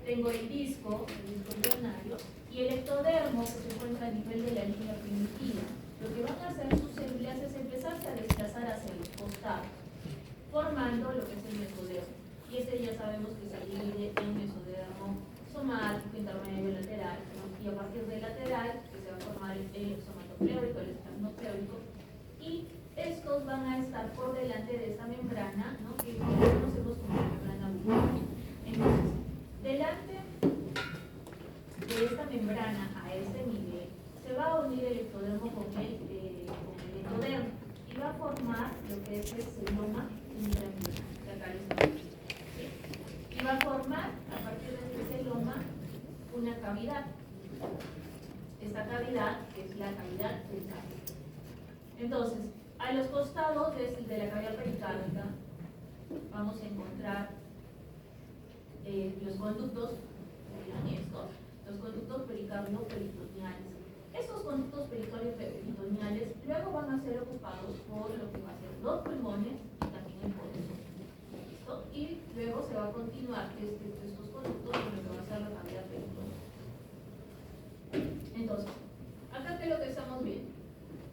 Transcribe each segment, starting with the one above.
tengo el disco embrionario, y el ectodermo que se encuentra a nivel de la línea primitiva. Lo que van a hacer sus células es empezarse a desplazar hacia los costados, formando lo que es el mesodermo. Y este ya sabemos que se divide en mesodermo somático, intermedio y lateral, ¿no? Y a partir del lateral, que se va a formar el somatopleurico, el esternopleurico, y estos van a estar por delante de esta membrana, ¿no? Que conocemos como la membrana bucal. Entonces, delante de esta membrana a este nivel, se va a unir el ectodermo con el endodermo y va a formar lo que es el celoma intraembrional, que acá lo estamos viendo, ¿sí? Y va a formar, a partir de este celoma, una cavidad. Esta cavidad es la cavidad pericárdica. Entonces, a los costados de la cavidad pericárdica vamos a encontrar los conductos, los conductos pericardio-peritoneales. Estos conductos pericardio-peritoneales luego van a ser ocupados por lo que va a ser los pulmones y también el corazón. ¿Listo? Y luego se va a continuar estos conductos con lo que va a ser la cavidad peritoneal. Entonces, acá, ¿qué es lo que estamos viendo?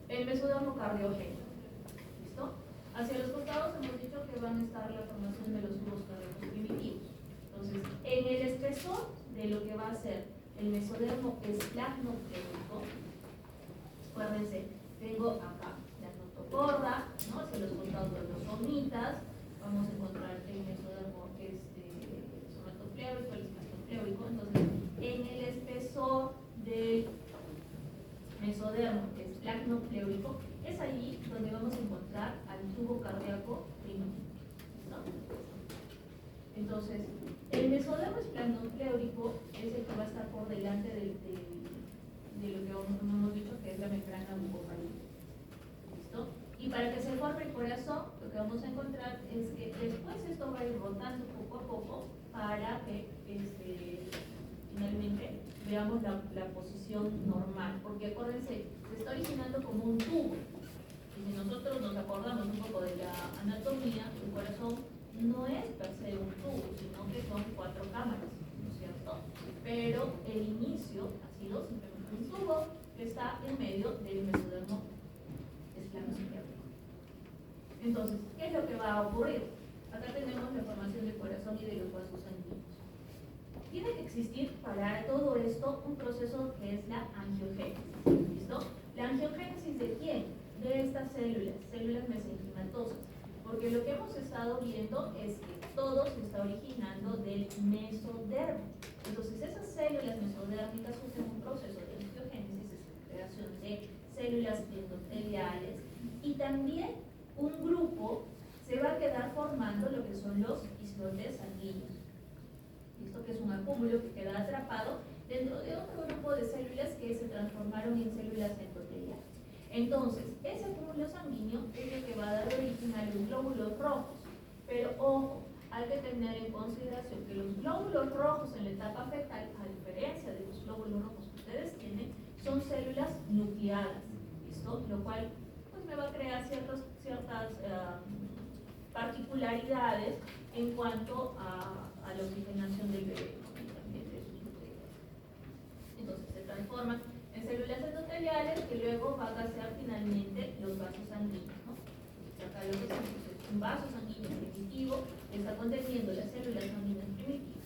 El mesodermo cardiogénico. ¿Listo? Hacia los costados hemos dicho que van a estar la formación de los tubos cardíacos primitivos. Entonces, en el espesor de lo que va a ser el mesodermo esplagnopleuroico, acuérdense, tengo acá la notocorda, ¿no? Hacia los costados de los somitas, vamos a encontrar el mesodermo somatopleurico, el esplagnopleuroico. Entonces, en el espesor del mesodermo esplagnopleuroico es allí donde vamos a encontrar al tubo cardíaco primitivo, ¿no? Entonces, el mesodermo esplagnopleuroico es el que va a estar por delante de lo que hemos dicho que es la membrana bucoparítica. ¿Listo? Y para que se forme el corazón, lo que vamos a encontrar es que después esto va a ir rotando poco a poco para que finalmente veamos la posición normal. Porque acuérdense, se está originando como un tubo. Y si nosotros nos acordamos un poco de la anatomía, el corazón no es per se un tubo, sino que son 4 cámaras, ¿no es cierto? Pero el inicio ha sido simplemente un tubo que está en medio del mesodermo esplagnopleuroico. Entonces, ¿qué es lo que va a ocurrir? Acá tenemos la formación del corazón y de los vasos sanguíneos. Tiene que existir para todo esto un proceso que es la angiogénesis. ¿Listo? ¿La angiogénesis de quién? De estas células mesenquimatosas. Porque lo que hemos estado viendo es que todo se está originando del mesodermo. Entonces, esas células mesodérmicas sufren un proceso de angiogénesis, es la creación de células endoteliales, y también un grupo se va a quedar formando lo que son los islotes sanguíneos. Esto que es un acúmulo que queda atrapado dentro de otro grupo de células que se transformaron en células endoteliales. Entonces, ese acúmulo sanguíneo es el que va a dar origen a los glóbulos rojos. Pero ojo, hay que tener en consideración que los glóbulos rojos en la etapa fetal, a diferencia de los glóbulos rojos que ustedes tienen, son células nucleadas, ¿listo? Lo cual pues me va a crear ciertas particularidades en cuanto a la oxigenación del bebé, ¿no? Y también de sus nucleoides. Entonces se transforman en células endoteliales que luego van a ser finalmente los vasos sanguíneos, ¿no? Acá lo que es un vaso sanguíneo primitivo que está conteniendo las células sanguíneas primitivas.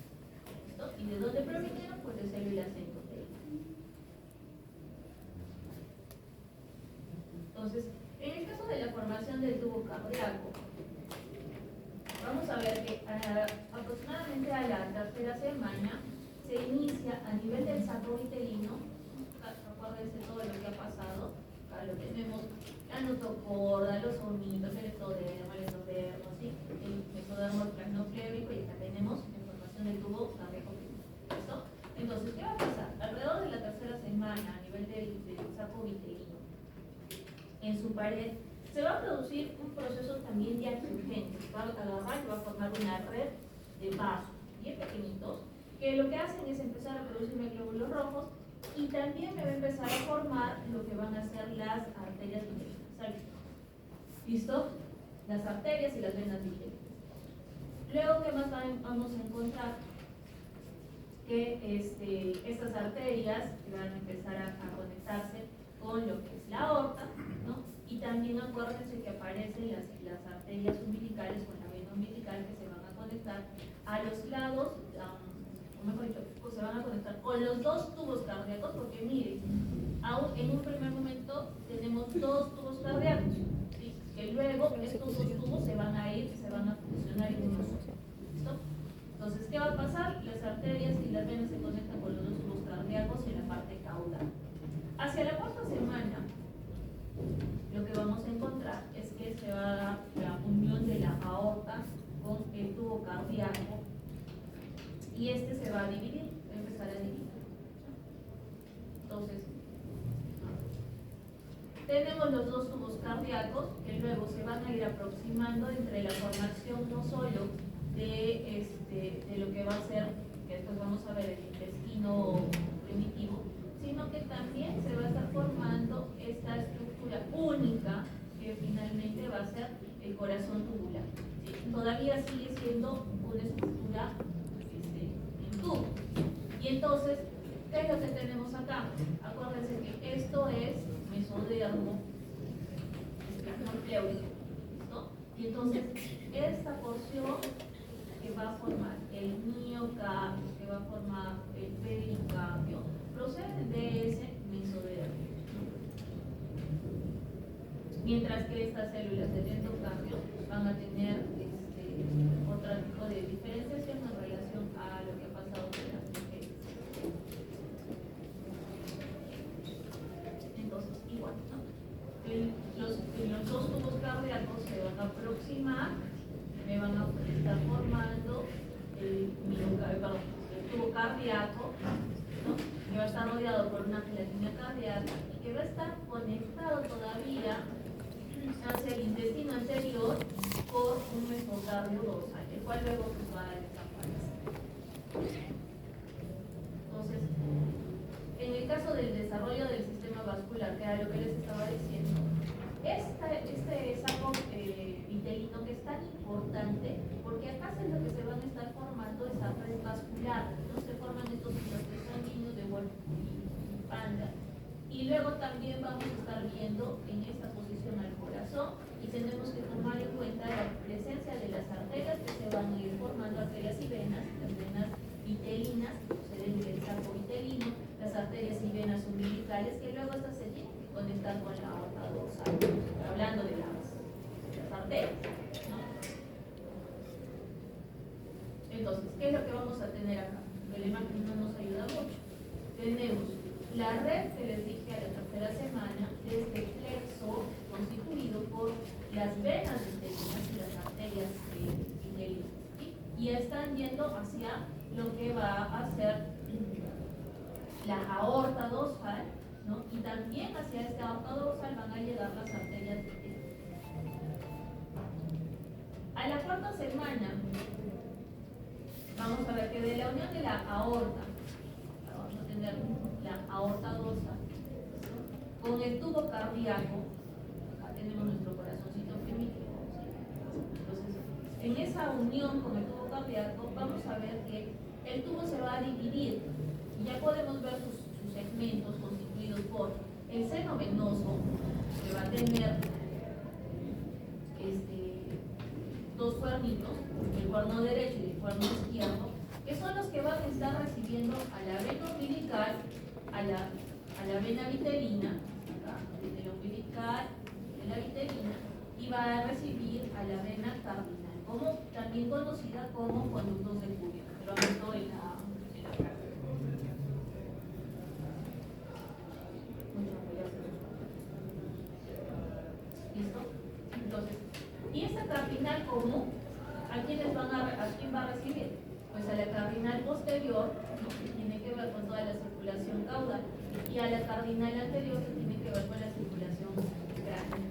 ¿Listo? ¿Y de dónde provinieron? Pues de células endoteliales. Entonces, en el caso de la formación del tubo cardíaco, vamos a ver que aproximadamente a la tercera semana se inicia a nivel del saco vitelino. Acuérdense todo lo que ha pasado. Acá lo tenemos, la notocorda, los somitos, el ectodermo, el endodermo, ¿sí? El mesodermo esplagnopleuroico, y acá tenemos la formación del tubo cardíaco primitivo. ¿Listo? Entonces, ¿qué va a pasar? Alrededor de la tercera semana, a nivel del saco vitelino, en su pared, se va a producir un proceso también de angiogénesis. Va a agarrar y va a formar una red de vasos bien pequeñitos que lo que hacen es empezar a producir glóbulos rojos, y también me va a empezar a formar lo que van a ser las arterias vigélicas. ¿Listo? Las arterias y las venas vigélicas. Luego, ¿qué más vamos a encontrar? que estas arterias van a empezar a conectarse con lo que es la aorta, ¿no? Y también acuérdense que aparecen las arterias umbilicales con la vena umbilical que se van a conectar a los lados, o mejor dicho, pues se van a conectar con los dos tubos cardíacos, porque miren, aún en un primer momento tenemos dos tubos cardíacos, ¿sí? Que luego estos dos tubos se van a ir, se van a fusionar en uno solo. ¿Listo? Entonces, ¿qué va a pasar? Las arterias y las venas se conectan con los dos tubos cardíacos en la parte caudal. Hacia la cuarta semana, lo que vamos a encontrar es que se va a dar la unión de la aorta con el tubo cardíaco y este se va a dividir, va a empezar a dividir. Entonces, tenemos los dos tubos cardíacos que luego se van a ir aproximando entre la formación no solo de lo que va a ser, que después vamos a ver, el intestino primitivo, sino que también se va a estar formando esta estructura única que finalmente va a ser el corazón tubular. ¿Sí? Todavía sigue siendo una estructura en tubo. Y entonces, ¿qué es lo que tenemos acá? Acuérdense que esto es mesodermo, esplanón pleurico, ¿no? Y entonces, esta porción que va a formar el miocardio, que va a formar el pericardio, proceden de ese mesodermo. Mientras que estas células del endocardio van a tener otro tipo de diferenciación en relación a lo que ha pasado con las mujeres. Entonces, igual, ¿no? Los dos tubos cardíacos se van a aproximar, me van a estar formando el tubo cardíaco, ¿no? Que va a estar rodeado por una gelatina cardíaca y que va a estar conectado todavía hacia el intestino anterior por un mesocardio dorsal, el cual luego pues, va a desaparecer. Entonces, en el caso del desarrollo del sistema vascular, que era lo que les estaba diciendo, este saco vitelino que es tan importante, porque acá es lo que se van a estar formando esa red vascular, ¿no? Se forman estos bloques sanguíneos de Wolf y Panda. Y luego también vamos a estar viendo en esta posición al corazón y tenemos que tomar en cuenta la presencia de las arterias que se van a ir formando, arterias y venas, las venas vitelinas que proceden del saco vitelino, las arterias y venas umbilicales que luego estas se tienen que conectar con la aorta dorsal, hablando de las arterias, ¿no? Entonces, ¿qué es lo que vamos a tener acá? El imagen no nos ayuda mucho. Tenemos la red que les dije a la tercera semana de este plexo constituido por las venas vitelinas y las arterias vitelinas, ¿sí? Y están yendo hacia lo que va a ser la aorta dorsal, ¿no? Y también hacia esta aorta dorsal van a llegar las arterias vitelinas. A la cuarta semana vamos a ver que de la unión de la aorta, vamos a tener la aorta dorsal, ¿sí? Con el tubo cardíaco, acá tenemos nuestro corazoncito primitivo, ¿sí? Entonces, en esa unión con el tubo cardíaco, vamos a ver que el tubo se va a dividir y ya podemos ver sus segmentos constituidos por el seno venoso, que va a tener dos cuernitos, el cuerno derecho y el cuerno izquierdo, que son los que van a estar recibiendo a la vena umbilical, a la vena vitelina, acá, desde la umbilical, de la vitelina, y va a recibir a la vena cardinal, como, también conocida como conductos de Fourier. Lo han visto en la cara. ¿Listo? Entonces, ¿y esta cardinal común? ¿A quién va a recibir? Pues a la cardinal posterior, ¿no? Que tiene que ver con toda la circulación caudal, y a la cardinal anterior, que tiene que ver con la circulación craneal.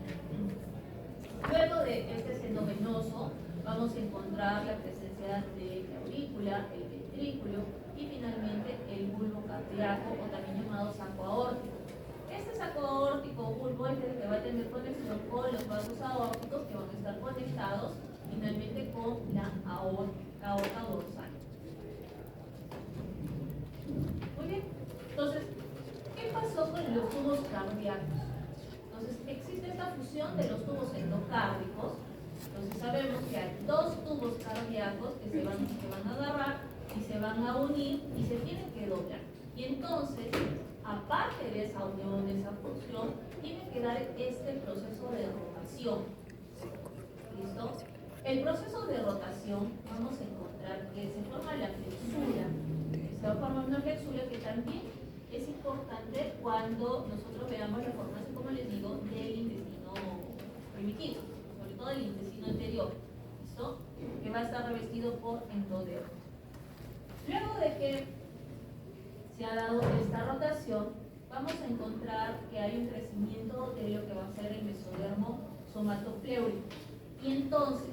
Luego de este seno venoso, vamos a encontrar la presencia de la aurícula, el ventrículo y finalmente el bulbo cardíaco, o también llamado saco aórtico. Este saco aórtico o bulbo es el que va a tener conexión con los vasos aórticos que van a estar conectados finalmente con la aorta dorsal. Entonces, ¿qué pasó con los tubos cardíacos? Entonces, existe esta fusión de los tubos endocárdicos. Entonces, sabemos que hay dos tubos cardíacos que se van a agarrar y se van a unir y se tienen que doblar. Y entonces, aparte de esa unión, de esa fusión, tiene que dar este proceso de rotación. ¿Listo? El proceso de rotación, vamos a encontrar que se forma la flexura. Se va a formar una flexura que también es importante cuando nosotros veamos la formación, como les digo, del intestino primitivo, sobre todo el intestino anterior, ¿listo? Que va a estar revestido por endodermo. Luego de que se ha dado esta rotación, vamos a encontrar que hay un crecimiento de lo que va a ser el mesodermo somatopleúrico. Y entonces,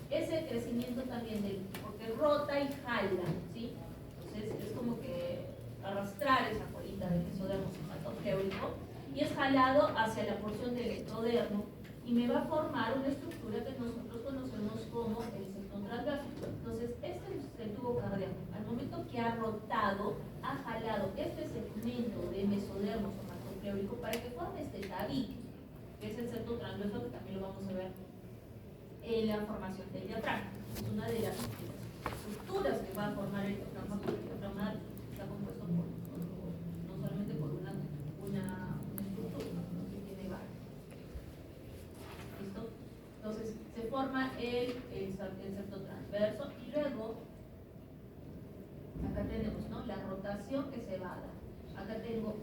ese crecimiento también, porque rota y jala, ¿sí? Entonces, es como que arrastrar esa colita del mesodermo somatopleúrico y es jalado hacia la porción del ectodermo y me va a formar una estructura que nosotros conocemos como el septum transverso. Entonces, este es el tubo cardíaco. Al momento que ha rotado, ha jalado este segmento de mesodermo somatopleúrico para que forme este tabique, que es el septum transverso, que también lo vamos a ver en la formación del diafragma. Es una de las estructuras que va a formar el diafragma, porque el diafragma está compuesto no solamente por una estructura, sino que tiene varias. ¿Listo? Entonces, se forma el septo transverso y luego, acá tenemos, ¿no?, la rotación que se va a dar. Acá tengo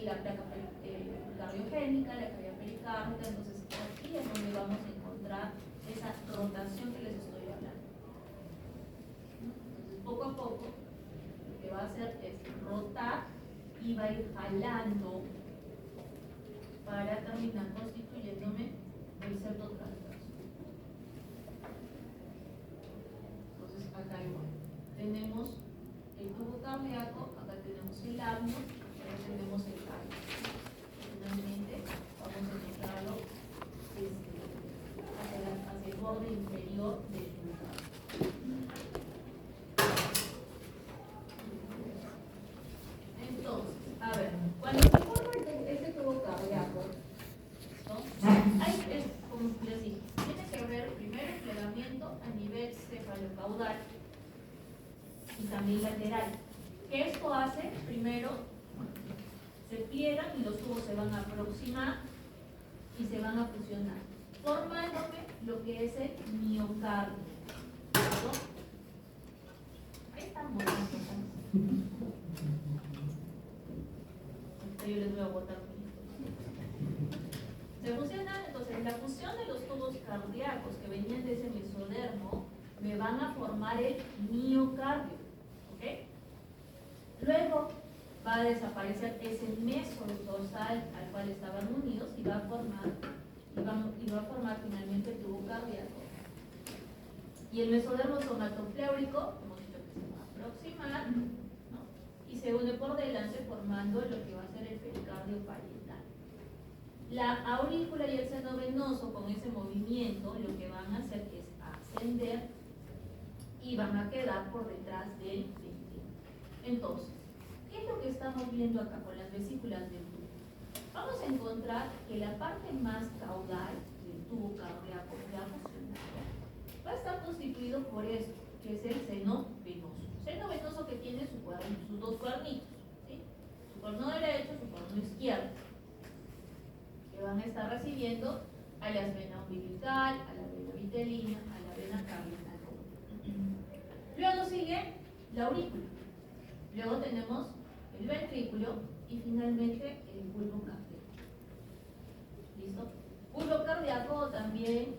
la placa cardiogénica, la cavidad pericárdica, entonces aquí es donde vamos a encontrar esa rotación que les estoy hablando. Entonces, poco a poco, lo que va a hacer es rotar y va a ir jalando para terminar constituyéndome el septo transverso. Entonces, acá igual. Tenemos el tubo cardíaco, acá tenemos el amnio, acá tenemos el cardio. Finalmente, vamos a encontrarlo hacia el borde inferior del tubo cardíaco. Entonces, a ver, cuando se forma este tubo cardíaco, ¿no?, como les dije, tiene que haber primero el plegamiento a nivel cefalocaudal y también lateral. ¿Qué esto hace? Primero, se pliegan y los tubos se van a aproximar y se van a fusionar, formándome lo que es el miocardio. ¿No? Ahí estamos. Yo les voy a botar se fusionan, entonces la fusión de los tubos cardíacos que venían de ese mesodermo me van a formar el miocardio, ¿ok? Luego va a desaparecer ese mesodorsal al cual estaban unidos y va a formar finalmente el tubo cardíaco. Y el mesodermo somatopleúrico, hemos dicho que se va a aproximar, ¿no?, y se une por delante formando lo que va a ser el pericardio parietal. La aurícula y el seno venoso con ese movimiento lo que van a hacer es ascender y van a quedar por detrás del ventrículo. Entonces, ¿qué es lo que estamos viendo acá con las vesículas del tubo? Vamos a encontrar que la parte más caudal del tubo cardíaco ya fusionado va a estar constituido por esto, que es el seno venoso. Seno venoso que tiene sus dos cuernitos, ¿sí?, su cuerno derecho y su cuerno izquierdo, que van a estar recibiendo a las venas umbilical, a la vena vitelina, a la vena cavidal. Luego sigue la aurícula. Luego tenemos el ventrículo y finalmente el bulbo cardíaco. ¿Listo? Bulbo cardíaco también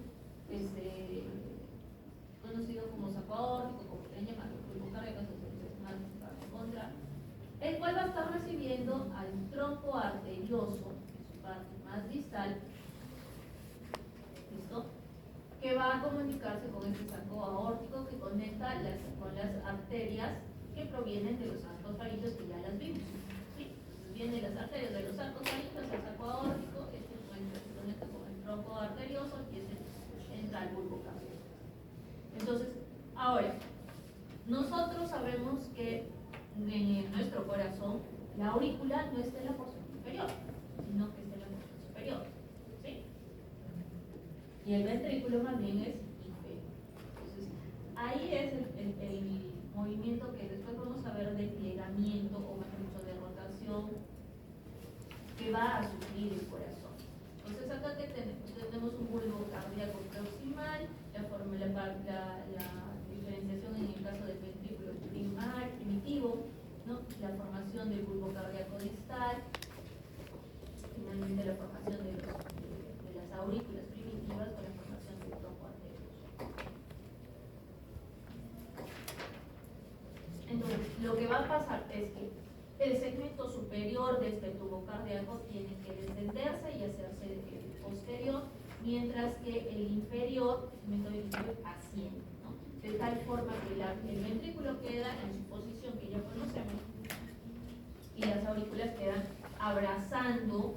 conocido como saco aórtico, como le llaman, bulbo cardíaco, el cual va a estar recibiendo al tronco arterioso en su parte más distal, ¿listo?, que va a comunicarse con este saco aórtico que conecta con las arterias que provienen de los arcos faríneos, que ya las vimos, ¿sí? Entonces vienen las arterias de los arcos faríneos al saco aórtico, este se conecta con el tronco arterioso y este entra al bulbo cardíaco. Entonces, ahora, nosotros sabemos que en nuestro corazón la aurícula no esté en la porción inferior, sino que esté en la porción superior, ¿sí? Y el ventrículo más bien es inferior. Entonces, ahí es el movimiento que después vamos a ver de plegamiento o mejor dicho de rotación que va a sufrir el corazón. Entonces acá que tenemos un bulbo cardíaco proximal, la diferenciación en el caso del ventrículo primitivo, ¿no? La formación del bulbo cardíaco distal, finalmente la formación de las aurículas primitivas con la formación del tronco arterioso. Entonces, lo que va a pasar es que el segmento superior de este tubo cardíaco tiene que descenderse y hacerse posterior, mientras que el inferior, el segmento inferior, asciende, ¿no? De tal forma que el ventrículo queda en su posición que ya conocemos y las aurículas quedan abrazando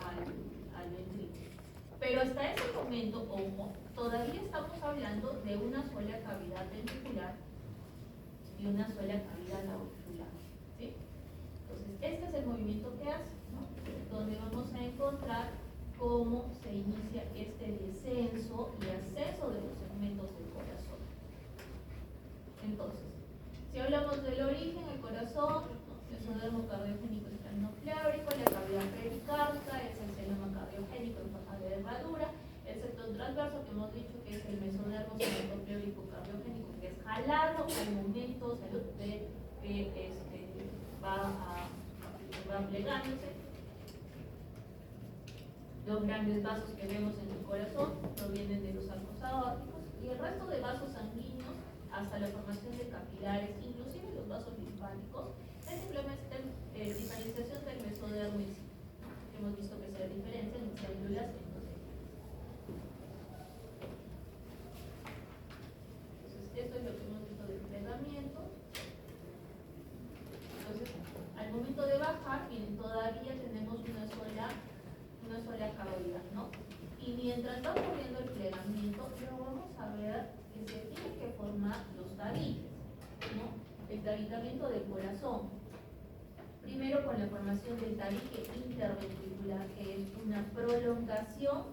al ventrículo. Pero hasta ese momento, ojo, todavía estamos hablando de una sola cavidad ventricular y una sola cavidad auricular, ¿sí? Entonces, este es el movimiento que hace, ¿no? Donde vamos a encontrar cómo se inicia este descenso y ascenso de los segmentos del corazón. Entonces, si hablamos del origen, el corazón, ¿no? El mesodermo cardiogénico esternocleidomasto, la cavidad pericárdica, es el celoma cardiogénico en forma de herradura, el septo transverso, que hemos dicho que es el mesodermo cerebropleurótico cardiogénico, que es jalado al momento de va plegándose. Los grandes vasos que vemos en el corazón provienen de los arcos aórticos y el resto de vasos sanguíneos hasta la formación de capilares, inclusive los vasos linfáticos, es simplemente diferenciación del mesodermo en sí. Hemos visto que se diferencian en células endoteliales. Entonces, esto es lo que hemos visto del plegamiento. Entonces, al momento de bajar, bien, todavía tenemos una sola cavidad, ¿no? Y mientras va ocurriendo el plegamiento, luego vamos a ver que se tienen que formar los tabiques, ¿no? El tabicamiento del corazón. Primero con la formación del tabique interventricular, que es una prolongación,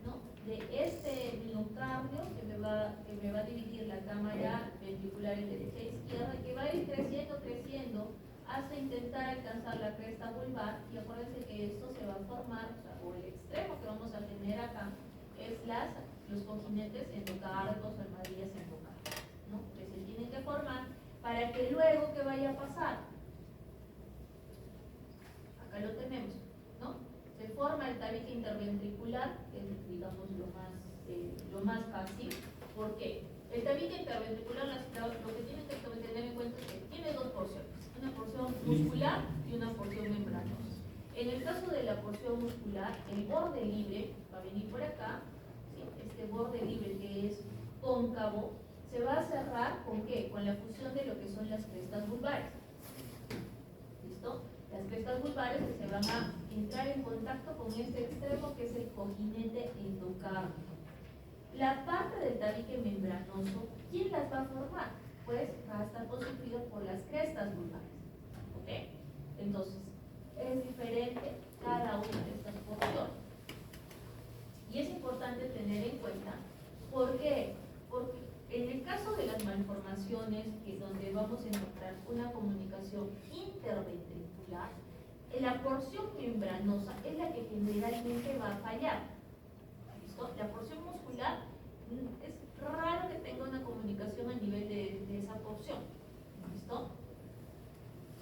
¿no? De este miocardio que me va a dividir la cámara ventricular en derecha e izquierda, y que va a ir creciendo hasta intentar alcanzar la cresta vulvar. Y acuérdense que esto se va a formar, o el extremo que vamos a tener acá es los cojinetes endocárdicos o armadillas endocárdicas, ¿no? Que se tienen que formar para que luego, ¿qué vaya a pasar? Acá lo tenemos, ¿no? Se forma el tabique interventricular, que es, digamos, lo más fácil. ¿Por qué? El tabique interventricular, lo que tienen que tener en cuenta es que tiene dos porciones, una porción muscular y una porción membranosa. En el caso de la porción muscular, el borde libre va a venir por acá, ¿sí? Este borde libre que es cóncavo, se va a cerrar ¿con qué? Con la fusión de lo que son las crestas vulvares. ¿Listo? Las crestas vulvares que se van a entrar en contacto con este extremo que es el cojinete endocárdico. La parte del tabique membranoso, ¿quién las va a formar? Pues va a estar constituido por las crestas vulvares. ¿Ok? Entonces, es diferente cada una de estas porciones. Y es importante tener en cuenta, ¿por qué? Porque en el caso de las malformaciones, que donde vamos a encontrar una comunicación interventricular, la porción membranosa es la que generalmente va a fallar. ¿Listo? La porción muscular es raro que tenga una comunicación a nivel de esa porción. ¿Listo?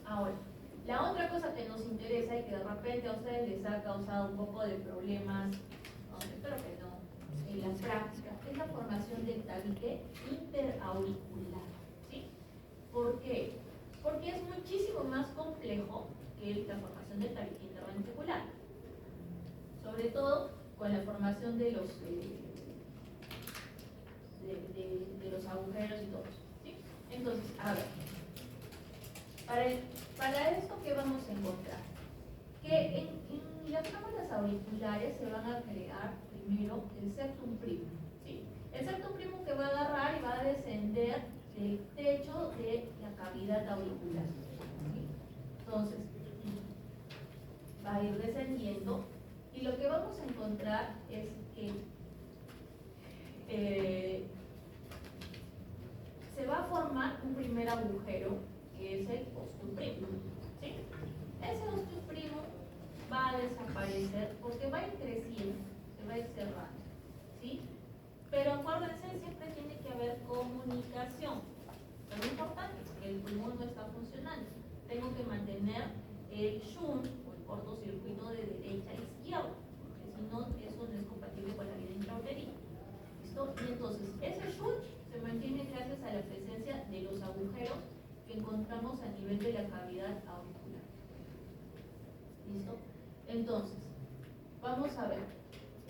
Ahora, la otra cosa que nos interesa y que de repente a ustedes les ha causado un poco de problemas, no, espero que no, en las prácticas, es la formación del tabique interauricular. ¿Sí? ¿Por qué? Porque es muchísimo más complejo que la formación del tabique interventricular. Sobre todo con la formación de los agujeros y todo eso. ¿Sí? Entonces, a ver, para esto, ¿qué vamos a encontrar? Que en las cámaras auriculares se van a crear primero el septum primum. ¿Sí? El septum primum que va a agarrar y va a descender del techo de la cavidad auricular. ¿Sí? Entonces, va a ir descendiendo y lo que vamos a encontrar es que se va a formar un primer agujero que es el osteoprimo, ¿sí? Ese osteoprimo va a desaparecer porque va a ir creciendo, se va a ir cerrando, ¿sí? Pero acuérdense, siempre tiene que haber comunicación. Es muy importante porque el pulmón no está funcionando. Tengo que mantener el shunt o el cortocircuito de derecha a izquierda, porque si no, eso no es compatible con la vida intrauterina. ¿Listo? Y entonces, ese shunt se mantiene gracias a la presencia de los agujeros que encontramos a nivel de la cavidad auricular. ¿Listo? Entonces, vamos a ver.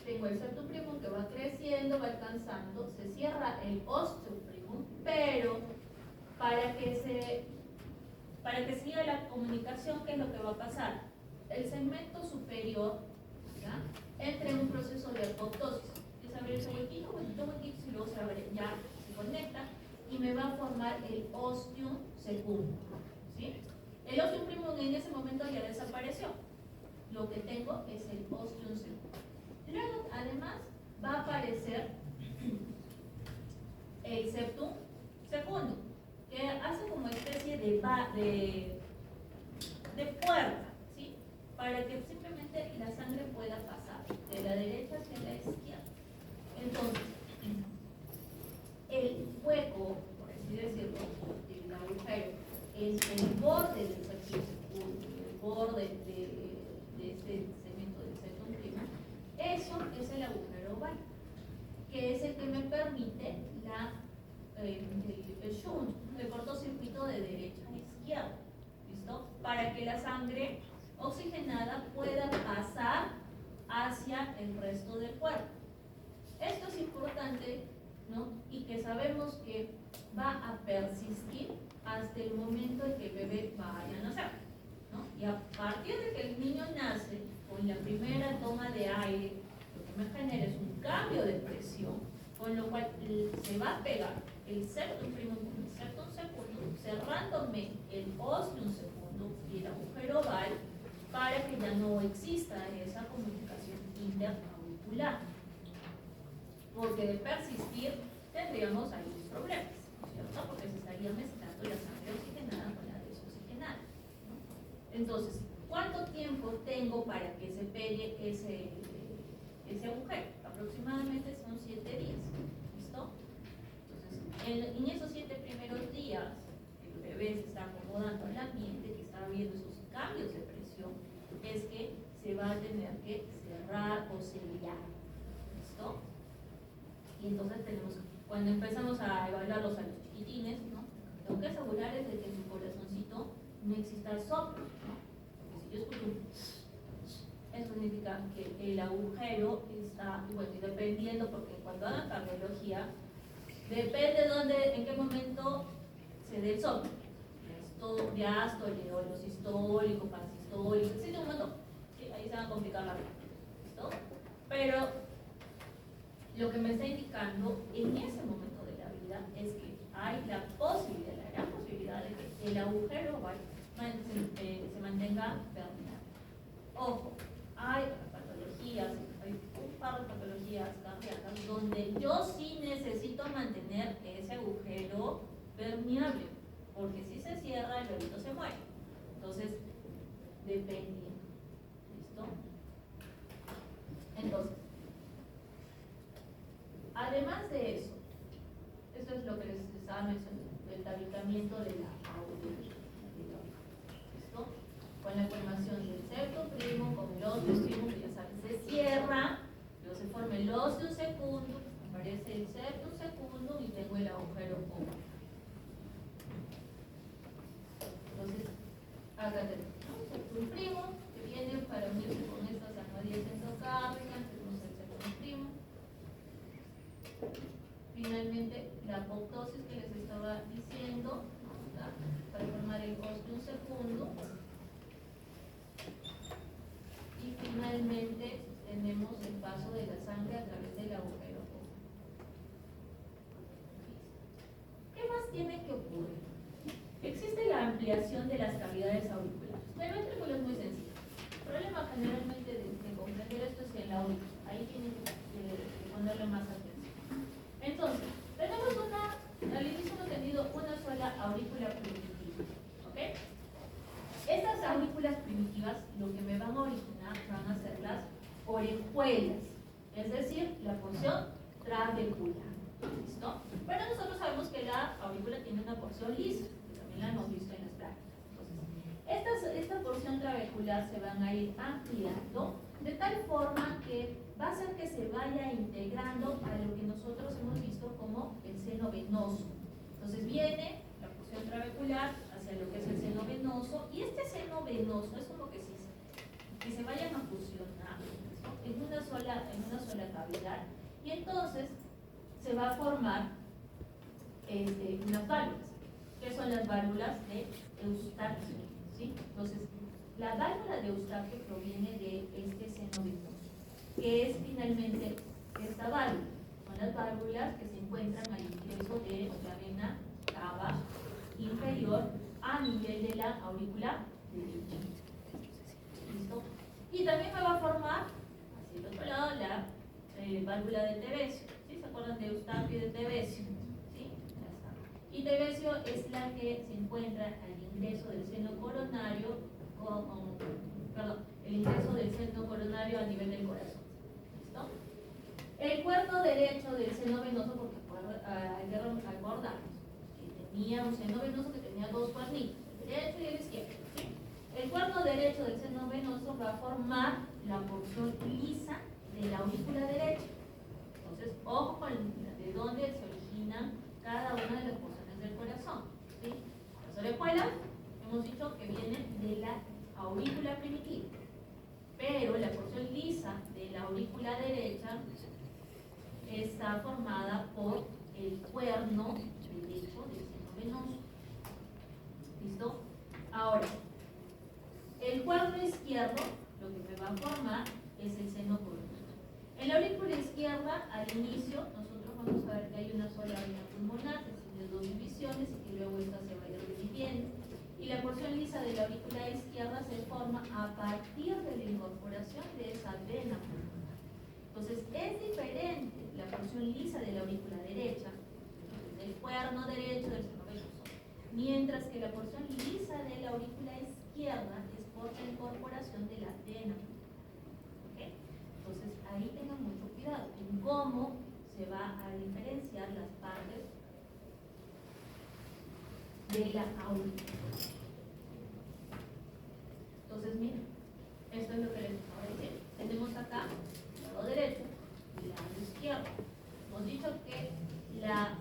Tengo el septum primum que va creciendo, va alcanzando, se cierra el osteoprimum, pero para que siga la comunicación, ¿qué es lo que va a pasar? El segmento superior, ¿ya?, entra en un proceso de apoptosis. Es abrir ese huequito, y luego se abre, ya se conecta y me va a formar el ostium secundum, ¿sí? El ostium primum en ese momento ya desapareció. Lo que tengo es el ostium secundum. Luego, además, va a aparecer el septum secundum, que hace como especie de puerta, ¿sí?, para que simplemente la sangre pueda pasar de la derecha hacia la izquierda. Entonces, el hueco, por así decirlo, del agujero, entre el borde del septum secundum y el borde de este segmento del septum primum, eso es el agujero oval, que es el que me permite el shunt, el cortocircuito de derecha a izquierda, ¿listo? Para que la sangre oxigenada pueda pasar hacia el resto del cuerpo. Esto es importante, ¿no? Y que sabemos que va a persistir hasta el momento en que el bebé vaya a nacer, ¿no? Y a partir de que el niño nace, con la primera toma de aire, lo que me genera es un cambio de presión, con lo cual se va a pegar el septum primum con el septum secundum, cerrándome el ostium secundum y el agujero oval, para que ya no exista esa comunicación interauricular. Porque de persistir tendríamos ahí problemas, ¿no es cierto? Porque se estaría mezclando la sangre oxigenada con la desoxigenada, ¿no? Entonces, ¿cuánto tiempo tengo para que se pegue ese agujero? Aproximadamente son 7 días, ¿listo? Entonces, en esos 7 primeros días, el bebé se está acomodando al ambiente, que está viendo esos cambios de presión, es que se va a tener que cerrar o sellar, ¿listo? Y entonces cuando empezamos a evaluarlos a los chiquitines, ¿no?, tengo que asegurarles de que en su corazoncito no exista soplo, ¿no? Porque si yo escucho eso significa que el agujero está, bueno, y dependiendo, porque cuando hagan cardiología, depende en qué momento se dé el soplo, diástole o los sistólico, parasistólico, existe un montón, ¿sí? Ahí se va a complicar la vida, ¿listo? Pero lo que me está indicando en ese momento de la vida es que hay la gran posibilidad de que el agujero oval se mantenga permeable. Ojo, hay patologías, hay un par de patologías cardíacas donde yo sí necesito mantener ese agujero permeable, porque si se cierra el bebito se muere. Entonces, dependiendo. ¿Listo? Entonces, además de eso, esto es lo que les estaba mencionando, el tabicamiento de la auricular. ¿Listo? Con la formación del septum primum, con el ostium primum, que ya saben, se cierra, luego se forma el ostium secundum, aparece el septum secundum y tengo el agujero oval. Entonces, acá tenemos, ¿no?, el septum primum, que viene para unirse con estas armadillas endocárdicas, tenemos el septum primum. Finalmente, la apoptosis que les estaba diciendo, ¿verdad?, para formar el ostium secundum. Y finalmente tenemos el paso de la sangre a través del agujero oval. ¿Qué más tiene que ocurrir? Existe la ampliación de las cavidades auriculares. El ventrículo es muy sencillo. El problema generalmente de comprender esto es en la aurícula. Ahí tienen que ponerle más atención. Entonces, tenemos al inicio hemos tenido una sola aurícula primitiva. ¿Ok? Estas aurículas primitivas lo que me van a originar van a ser las orejuelas, es decir, la porción trabecular. ¿Listo? Pero nosotros sabemos que la aurícula tiene una porción lisa, que también la hemos visto en las prácticas. Entonces, esta porción trabecular se van a ir ampliando de tal forma que va a hacer que se vaya integrando a lo que nosotros hemos visto como el seno venoso. Entonces viene la porción trabecular hacia lo que es el seno venoso, y este seno venoso es como que si se vayan a fusionar, ¿no?, en una sola cavidad, y entonces se va a formar unas válvulas, que son las válvulas de Eustaquio, ¿sí? Entonces, la válvula de Eustaquio proviene de este seno venoso, que es finalmente esta válvula. Son las válvulas que se encuentran al ingreso de la vena cava inferior a nivel de la aurícula derecha. ¿Listo? Y también me va a formar, hacia el otro lado, la válvula de Tevesio. ¿Sí? ¿Se acuerdan de Eustaquio y de Tevesio? ¿Sí? Y Tevesio es la que se encuentra al ingreso del seno coronario, el ingreso del seno coronario a nivel del corazón. ¿Listo? El cuerno derecho del seno venoso, porque hay que acordarnos que tenía un seno venoso que tenía dos cuernitos, el derecho y el izquierdo. ¿Sí? El cuerno derecho del seno venoso va a formar la porción lisa de la aurícula derecha. Entonces, ojo con de dónde se originan cada una de las porciones del corazón. ¿Sí? Las orejuelas hemos dicho que vienen de la aurícula primitiva, pero la porción lisa de la aurícula derecha está formada por el cuerno derecho del seno venoso. ¿Listo? Ahora, el cuerno izquierdo lo que me va a formar es el seno coronario. En la aurícula izquierda, al inicio, nosotros vamos a ver que hay una sola vena pulmonar que tiene dos divisiones y que luego esta se va a ir dividiendo. Y la porción lisa de la aurícula izquierda se forma a partir de la incorporación de esa vena pulmonar. Entonces, es diferente la porción lisa de la aurícula derecha, del cuerno derecho del seno venoso, mientras que la porción lisa de la aurícula izquierda es por la incorporación de la vena pulmonar. ¿Okay? Entonces, ahí tengan mucho cuidado en cómo se va a diferenciar las partes de la aurícula. Entonces, miren, esto es lo que les acabo de decir. Tenemos acá el lado derecho y el lado izquierdo. Hemos dicho que la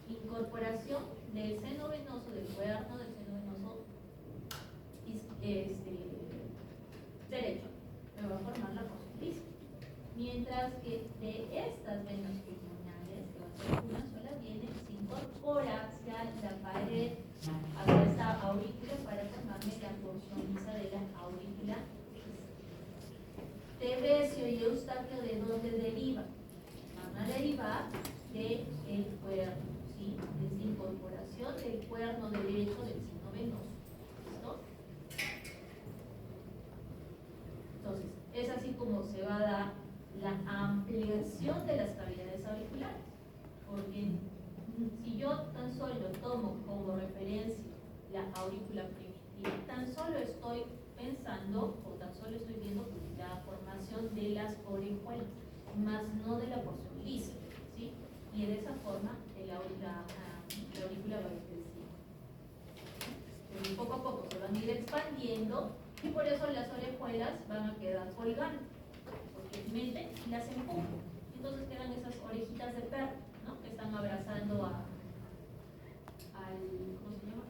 incorporación del seno venoso, del cuerno del seno venoso derecho, me va a formar la porción lisa. Mientras que de estas venas pulmonares, que va a ser una sola, viene, se incorpora hacia la pared, hacia esta aurícula para formarme la porción lisa de la aurícula. Tevesio y Eustaquio, ¿de dónde derivan? Van a derivar del cuerno, ¿sí? Desde incorporación del cuerno derecho del seno venoso. ¿Listo? Entonces, es así como se va a dar la ampliación de las cavidades auriculares. Porque si yo tan solo tomo como referencia la aurícula primitiva, tan solo estoy pensando o tan solo estoy viendo la formación de las orejuelas, más no de la porción lisa, ¿sí? Y de esa forma la aurícula va a ir creciendo. Pero poco a poco se van a ir expandiendo y por eso las orejuelas van a quedar colgando, porque meten y las empujan. Entonces quedan esas orejitas de perro, ¿no?, que están abrazando al ¿cómo se llama?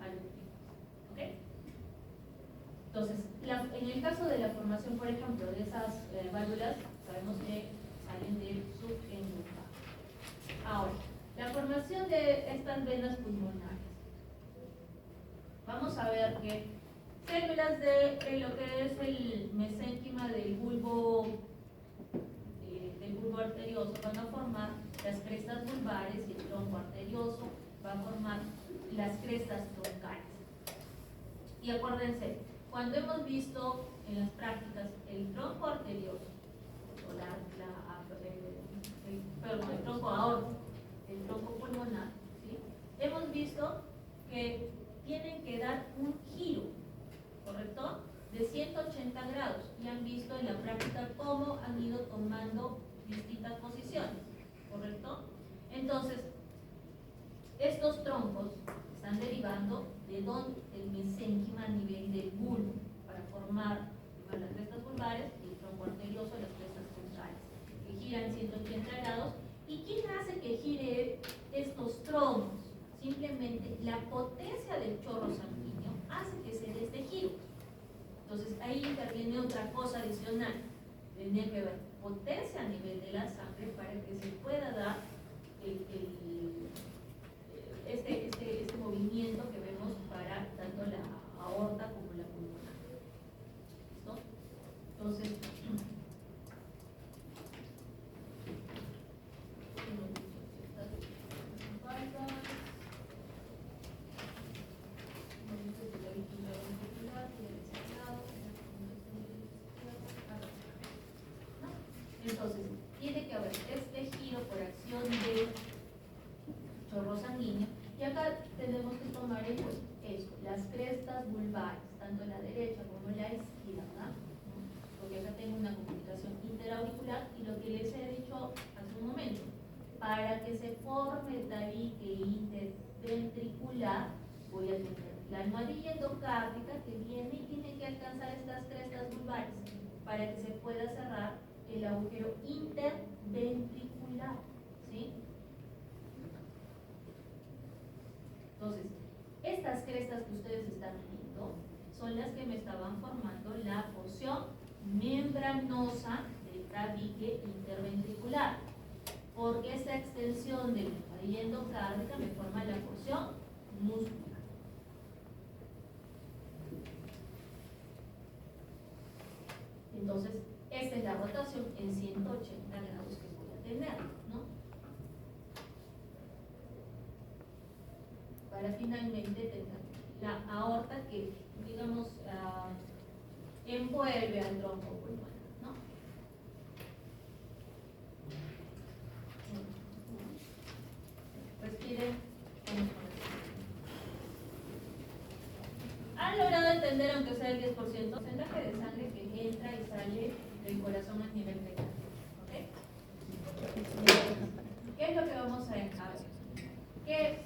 Al ¿ok? Entonces, en el caso de la formación, por ejemplo, de esas válvulas, sabemos que salen del subendotelium. Ahora, la formación de estas venas pulmonares. Vamos a ver que células de lo que es el mesénquima del bulbo arterioso van a formar las crestas vulvares y el tronco arterioso va a formar las crestas troncales. Y acuérdense, cuando hemos visto en las prácticas el tronco arterioso, o el tronco aórtico, el tronco pulmonar, ¿sí? Hemos visto que tienen que dar un giro, ¿correcto?, de 180 grados, y han visto en la práctica cómo han ido tomando distintas posiciones, ¿correcto? Entonces, estos troncos están derivando de donde el mesénquima a nivel del bulbo para formar las crestas vulvares y el tronco arterioso, las crestas frontales, que giran 180 grados. ¿Y quién hace que gire estos troncos? Simplemente la potencia del chorro sanguíneo hace que se dé este giro. Entonces ahí interviene otra cosa adicional. Tendría que haber potencia a nivel de la sangre para que se pueda dar este movimiento que vemos para tanto la aorta como la pulmonar. ¿Listo? Entonces, entonces, tiene que haber este giro por acción de chorro sanguíneo, y acá tenemos que tomar en cuenta esto, las crestas vulvares, tanto la derecha como la izquierda, ¿no? Porque acá tengo una comunicación interauricular, y lo que les he dicho hace un momento, para que se forme el tabique interventricular, voy a tener la almohadilla endocárdica que viene y tiene que alcanzar estas crestas vulvares para que se pueda cerrar el agujero interventricular, ¿sí? Entonces, estas crestas que ustedes están viendo son las que me estaban formando la porción membranosa del tabique interventricular, porque esta extensión de la almohadilla endocárdica me forma la porción muscular. Entonces, esta es la rotación en 180 grados que voy a tener, ¿no? Para finalmente tener la aorta que, digamos, envuelve al tronco pulmonar, ¿no? Respiren. ¿Han logrado entender, aunque sea el 10%, el porcentaje de sangre que entra y sale del corazón a nivel de carne? ¿Ok? ¿Qué es lo que vamos a ver? Que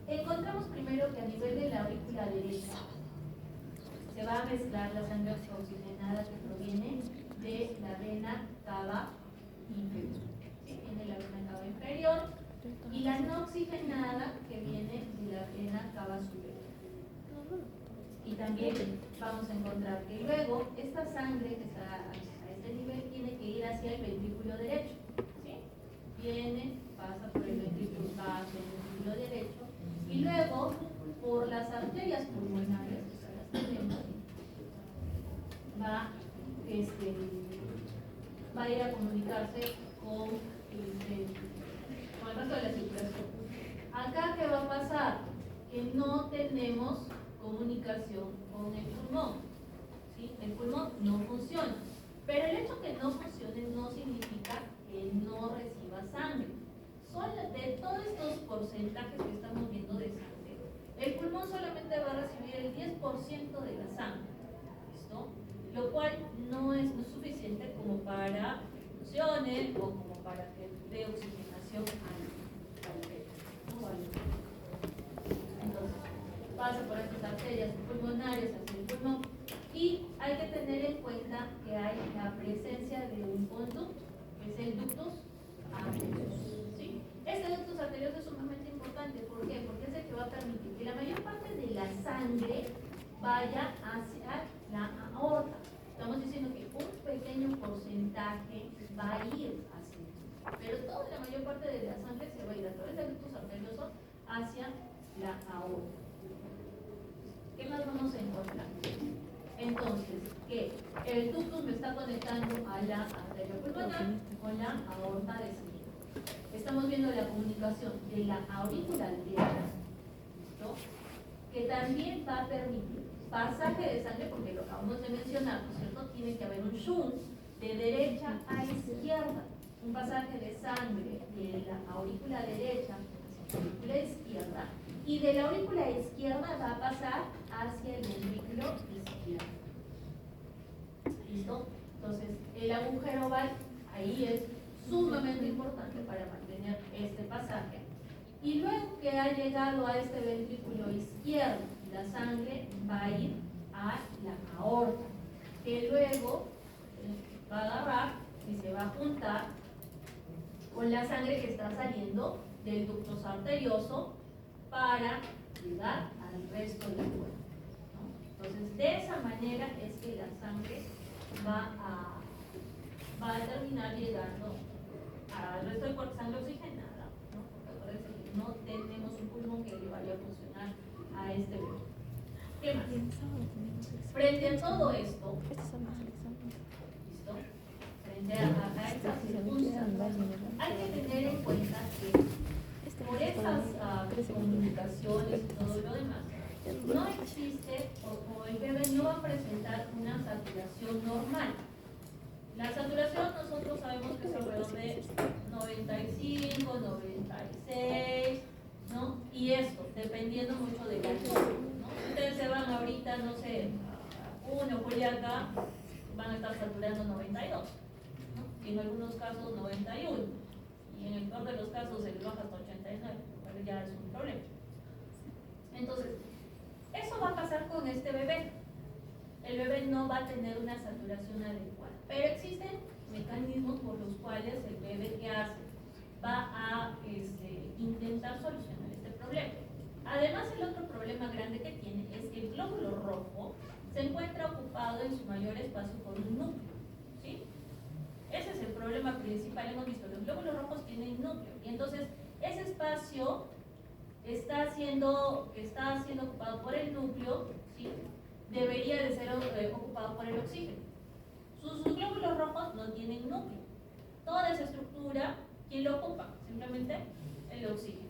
encontramos primero que a nivel de la aurícula derecha se va a mezclar la sangre oxigenada que proviene de la vena cava inferior. ¿Sí? Viene la vena cava inferior, y la no oxigenada que viene de la vena cava superior. Y también vamos a encontrar que luego esta sangre que está a este nivel tiene que ir hacia el ventrículo derecho, ¿sí? Viene, pasa por el ventrículo derecho, y luego por las arterias pulmonares, o sea, las tenemos, va a ir a comunicarse con el resto de la circulación. Acá, ¿qué va a pasar? Que no tenemos comunicación con el pulmón, ¿sí? El pulmón no funciona, pero el hecho que no funcione no significa que no reciba sangre. Son de todos estos porcentajes que estamos viendo de sangre, el pulmón solamente va a recibir el 10% de la sangre, ¿listo? Lo cual no es suficiente como para que funcione o como para que dé oxigenación al pecho, ¿no? Entonces, pasa por estas arterias pulmonares hacia el pulmón, y hay que tener en cuenta que hay la presencia de un conducto, que es el ductus arterioso, ¿sí? Este ductus arterioso es sumamente importante. ¿Por qué? Porque es el que va a permitir que la mayor parte de la sangre vaya hacia la aorta. Estamos diciendo que un pequeño porcentaje va a ir hacia, pero toda la mayor parte de la sangre se va a ir a través del ductus arterioso hacia la aorta. ¿Qué más vamos a encontrar? Entonces, que el ductus me está conectando a la arteria pulmonar con la aorta descendente. Estamos viendo la comunicación de la aurícula derecha, ¿no? Que también va a permitir pasaje de sangre, porque lo acabamos de mencionar, ¿no es cierto? Tiene que haber un shunt de derecha a izquierda, un pasaje de sangre de la aurícula derecha hacia la aurícula izquierda, y de la aurícula izquierda va a pasar hacia el ventrículo izquierdo. ¿Listo? Entonces, el agujero oval ahí es sumamente importante para mantener este pasaje. Y luego que ha llegado a este ventrículo izquierdo, la sangre va a ir a la aorta, que luego va a agarrar y se va a juntar con la sangre que está saliendo del ducto arterioso para llegar al resto del cuerpo, ¿no? Entonces, de esa manera es que la sangre va a terminar llegando al resto del cuerpo, sangre oxigenada, ¿no? Porque acuérdense que no tenemos un pulmón que le vaya a funcionar a este bebé. ¿Qué más? Frente a todo esto, ¿listo? Frente a estas circunstancias, hay que tener en cuenta que por esas comunicaciones y todo lo demás, no existe, o el bebé no va a presentar una saturación normal. La saturación nosotros sabemos que es alrededor de 95, 96, ¿no? Y esto, dependiendo mucho del alcohol, ¿no? Ustedes se van ahorita, no sé, a uno, Juliaca, van a estar saturando 92, ¿no? Y en algunos casos 91. Y en el peor de los casos se les baja hasta 89, lo cual ya es un problema. Entonces, eso va a pasar con este bebé. El bebé no va a tener una saturación adecuada. Pero existen mecanismos por los cuales el bebé, ¿qué hace? Va a intentar solucionar este problema. Además, el otro problema grande que tiene es que el glóbulo rojo se encuentra ocupado en su mayor espacio por un núcleo, ¿sí? Ese es el problema principal. Hemos visto, los glóbulos rojos tienen núcleo, y entonces ese espacio está siendo ocupado por el núcleo, ¿sí? Debería de ser ocupado por el oxígeno. Sus glóbulos rojos no tienen núcleo. Toda esa estructura, ¿quién lo ocupa? Simplemente el oxígeno.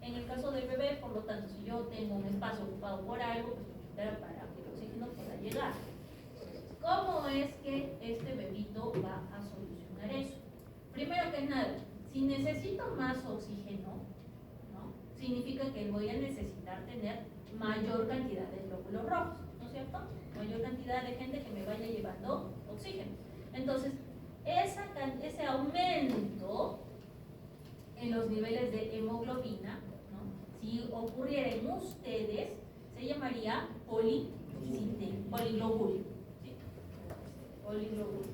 En el caso del bebé, por lo tanto, si yo tengo un espacio ocupado por algo, pues lo quitaré para que el oxígeno pueda llegar. ¿Cómo es que este bebito va a solucionar eso? Primero que nada, si necesito más oxígeno, ¿no? Significa que voy a necesitar tener mayor cantidad de glóbulos rojos, ¿no es cierto? Mayor cantidad de gente que me vaya llevando oxígeno. Entonces, ese aumento en los niveles de hemoglobina, ¿no? Si ocurriera en ustedes, se llamaría poliglobulia. ¿Sí? Poliglobulia.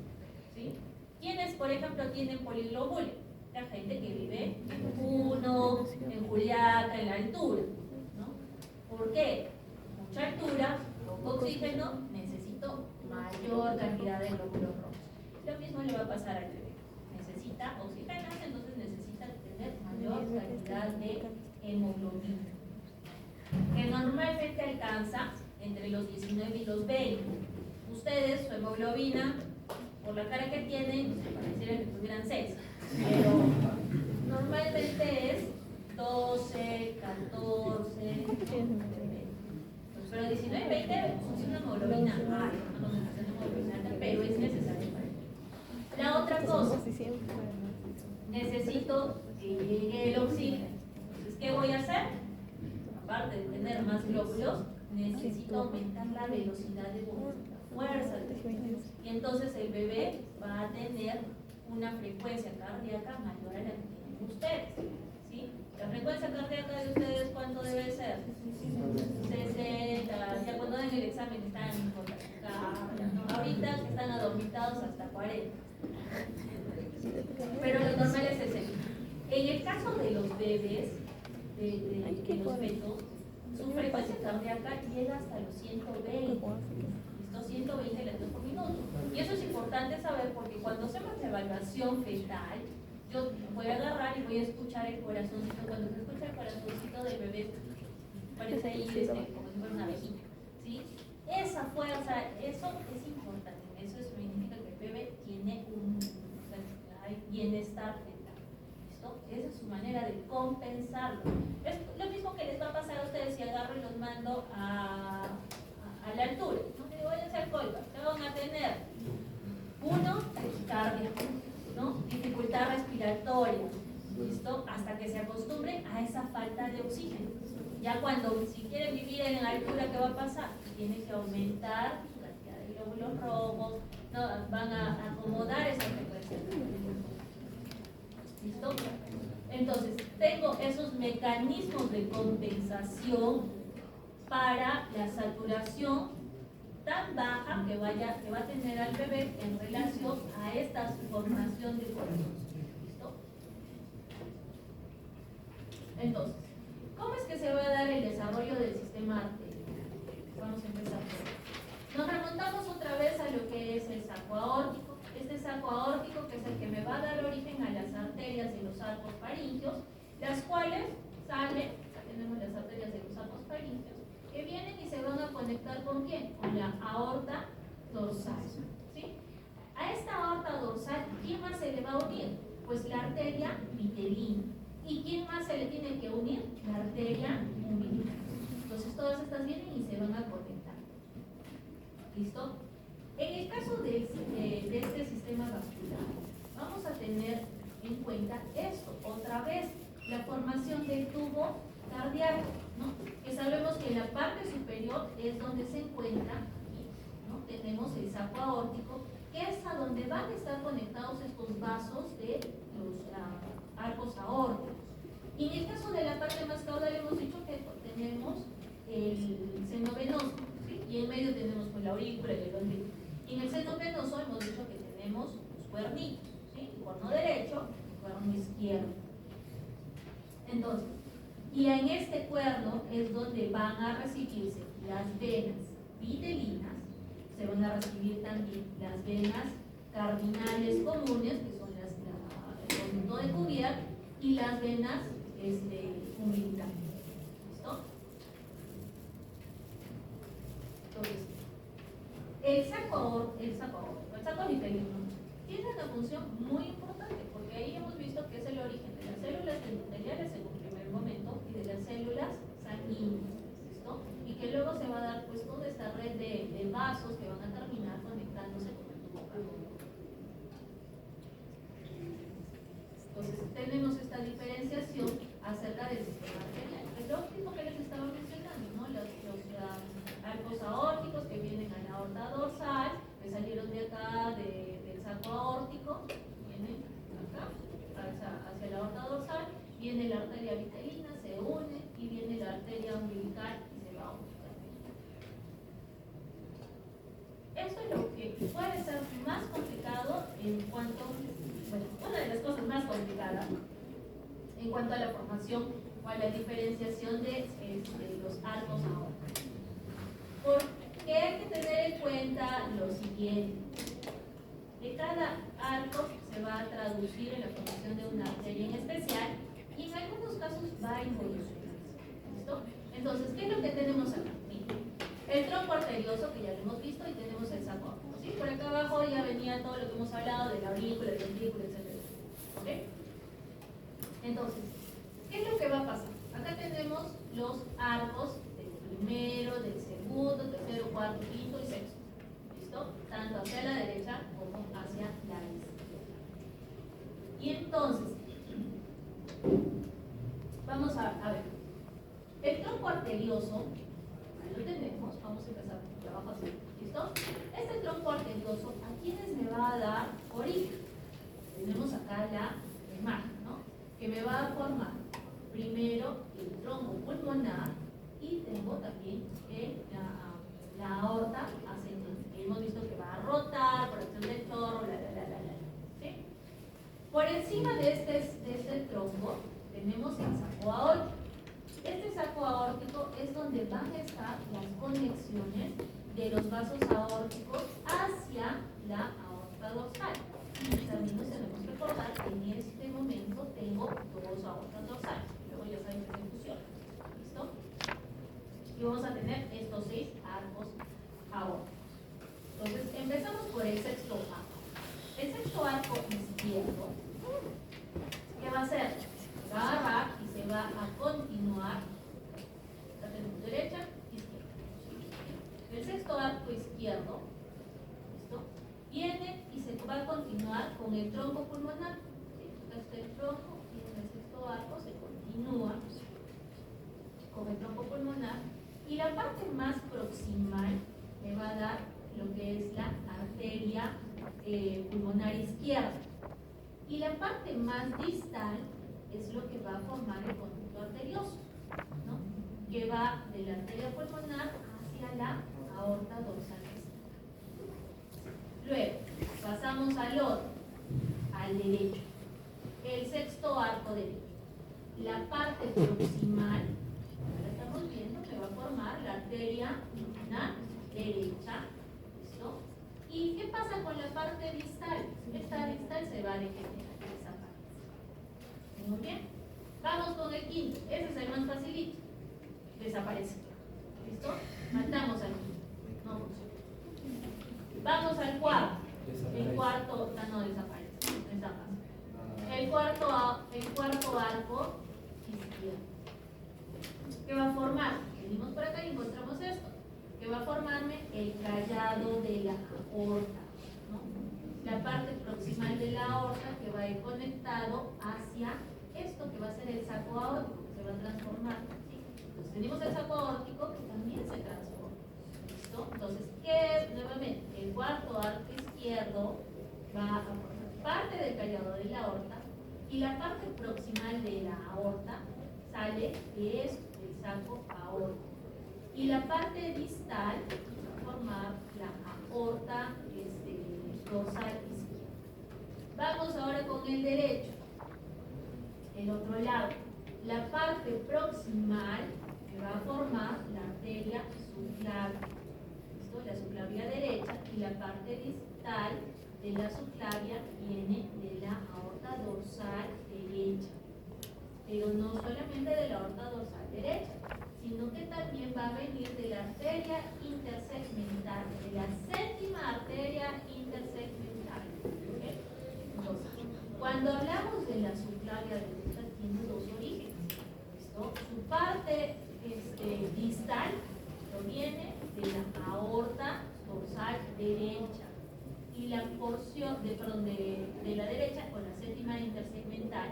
¿Sí? ¿Quiénes, por ejemplo, tienen poliglobulia? La gente que vive en Puno, en Juliaca, en la altura, ¿no? ¿Por qué? Mucha altura, poco oxígeno, necesito mayor cantidad de glóbulos rojos. Lo mismo le va a pasar al bebé. Necesita oxigenarse, entonces necesita tener mayor cantidad de hemoglobina, que normalmente alcanza entre los 19 y los 20. Ustedes, su hemoglobina, por la cara que tienen, pareciera que tuvieran 6, pero normalmente es 12, 14, pero 19, 20 es una hemoglobina alta, no es una hemoglobina alta, pero es necesario para ello. La otra cosa, necesito que llegue el oxígeno. Entonces, ¿qué voy a hacer? Aparte de tener más glóbulos, necesito aumentar la velocidad de movimiento, la fuerza de movimiento. Y entonces el bebé va a tener una frecuencia cardíaca mayor a la que tienen ustedes, ¿sí? La frecuencia cardíaca de ustedes, ¿cuánto debe ser? 60, ya cuando en el examen están con taquicardia, ¿no? Ahorita están adormitados hasta 40. Pero lo normal es 60. En el caso de los bebés, de los fetos, su frecuencia cardíaca llega hasta los 120. ¿Listo? 120 latidos por minuto. Y eso es importante saber porque cuando hacemos la evaluación fetal, yo voy a agarrar y voy a escuchar el corazoncito. Cuando se escucha el corazoncito del bebé, parece ahí como si fuera una abejita, ¿sí? Esa fuerza, eso es importante. Eso significa que el bebé tiene hay bienestar fetal. ¿Listo? Esa es su manera de compensarlo. Es lo mismo que les va a pasar a ustedes si agarro y los mando a la a tener, uno, taquicardia, ¿no? Dificultad respiratoria, ¿listo? Hasta que se acostumbren a esa falta de oxígeno. Ya cuando, si quieren vivir en altura, ¿qué va a pasar? Tienen que aumentar su cantidad de glóbulos rojos, ¿no? Van a acomodar esa frecuencia. ¿Listo? Entonces, tengo esos mecanismos de compensación para la saturación tan baja que va a tener al bebé en relación a esta formación de corazón. ¿Listo? Entonces, ¿cómo es que se va a dar el desarrollo del sistema arterial? Vamos a empezar por ahí. Nos remontamos otra vez a lo que es el saco aórtico. Este saco aórtico, que es el que me va a dar origen a las arterias de los arcos faringios, las cuales salen, acá tenemos las arterias de los arcos faringios, que vienen y se van a conectar ¿con quién? Con la aorta dorsal, ¿sí? A esta aorta dorsal, ¿quién más se le va a unir? Pues la arteria vitelina. ¿Y quién más se le tiene que unir? La arteria umbilical. Entonces todas estas vienen y se van a conectar. ¿Listo? En el caso de este sistema vascular, vamos a tener en cuenta esto, otra vez, la formación del tubo cardíaco, ¿no? Que sabemos que en la parte superior es donde se encuentra, ¿no? Tenemos el saco aórtico, que es a donde van a estar conectados estos vasos de los arcos aórticos. Y en el caso de la parte más caudal hemos dicho que tenemos el seno venoso, ¿sí? Y en medio tenemos pues, la aurícula y el ombligo. Y en el seno venoso hemos dicho que tenemos los cuernitos, ¿sí? El cuerno derecho y el cuerno izquierdo. Entonces, y en este cuerno es donde van a recibirse las venas vitelinas, se van a recibir también las venas cardinales comunes, que son el conducto de Cuvier, y las venas umbilicales. ¿Listo? Entonces, el saco vitelino tiene una función muy importante, porque ahí hemos visto que es el origen de las células endoteliales en un primer momento y de las células sanguíneas, ¿listo? Y que luego se va a dar pues toda esta red de vasos que van a terminar conectándose con el tubo cardíaco. Entonces tenemos esta diferenciación acerca del sistema arterial. Es lo último que les estaba mencionando, ¿no? Los arcos aórticos que vienen a la aorta dorsal, que salieron de acá del saco aórtico, vienen acá hacia la aorta dorsal, viene la arteria vitelina, se une y viene la arteria umbilical y se va a unir. Esto es lo que puede ser más complicado en cuanto, bueno, una de las cosas más complicadas en cuanto a la formación o a la diferenciación de los arcos aórticos. Porque hay que tener en cuenta lo siguiente. De cada arco se va a traducir en la formación de una arteria en especial y en algunos casos va a involucionarse. ¿Listo? Entonces, ¿qué es lo que tenemos acá? Miren, el tronco arterioso, que ya lo hemos visto, y tenemos el saco aórtico, ¿sí? Por acá abajo ya venía todo lo que hemos hablado de la aurícula, el ventrículo, etc. ¿Ok? Entonces, ¿qué es lo que va a pasar? Acá tenemos los arcos del primero, del segundo, tercero, cuarto, quinto y sexto. ¿Listo? Tanto hacia la derecha como hacia la izquierda. Y entonces, vamos a ver. El tronco arterioso, ahí lo tenemos, vamos a empezar por abajo así. ¿Listo? Este tronco arterioso, ¿a quiénes me va a dar origen? Tenemos acá la imagen, ¿no? Que me va a formar primero el tronco pulmonar y tengo también la aorta ascendente. Hemos visto que va a rotar por acción del chorro, ¿sí? Por encima de este tronco tenemos el saco aórtico. Este saco aórtico es donde van a estar las conexiones de los vasos aórticos hacia la aorta dorsal. También nos tenemos que recordar que en este momento tengo dos aortas dorsales. Luego ya saben que se fusionan. ¿Listo? Y vamos a tener estos 6 arcos aórticos. Entonces, empezamos por el sexto arco. El sexto arco izquierdo, ¿qué va a hacer? Va a agarrar y se va a continuar. Acá tenemos derecha, izquierda. El sexto arco izquierdo, va a continuar con el tronco pulmonar. ¿Sí? Este el tronco y en el sexto arco se continúa con el tronco pulmonar y la parte más proximal me va a dar lo que es la arteria pulmonar izquierda y la parte más distal es lo que va a formar el conducto arterioso, ¿no? Que va de la arteria pulmonar hacia la aorta dorsal. Luego pasamos al otro, al derecho, el sexto arco derecho. La parte proximal, ahora estamos viendo que va a formar la arteria pulmonar derecha. ¿Listo? ¿Y qué pasa con la parte distal? Esta distal se va a degenerar, desaparece. Muy bien. Vamos con el quinto. Ese es el más facilito. Desaparece. ¿Listo? Matamos al quinto. No funciona. Vamos al cuarto. El cuarto no desaparece. El cuarto arco izquierdo. ¿Qué va a formar? Venimos por acá y encontramos esto. Que va a formarme el callado de la aorta, ¿no? La parte proximal de la aorta que va a ir conectado hacia esto que va a ser el saco aórtico, que se va a transformar. ¿Sí? Entonces tenemos el saco aórtico que también se transforma. ¿Listo? Entonces, ¿qué es? Nuevamente, el cuarto arco izquierdo va a formar parte del callado de la aorta y la parte proximal de la aorta sale de esto, del saco aórtico. Y la parte distal va a formar la aorta dorsal izquierda. Vamos ahora con el derecho, el otro lado. La parte proximal que va a formar la arteria subclavia. ¿Listo? La subclavia derecha y la parte distal de la subclavia viene de la aorta dorsal derecha. Pero no solamente de la aorta dorsal derecha, sino que también va a venir de la arteria intersegmental, de la séptima arteria intersegmental. ¿Okay? Entonces, cuando hablamos de la subclavia derecha, tiene dos orígenes. ¿Listo? Su parte distal proviene de la aorta dorsal derecha y la porción de la derecha con la séptima intersegmental,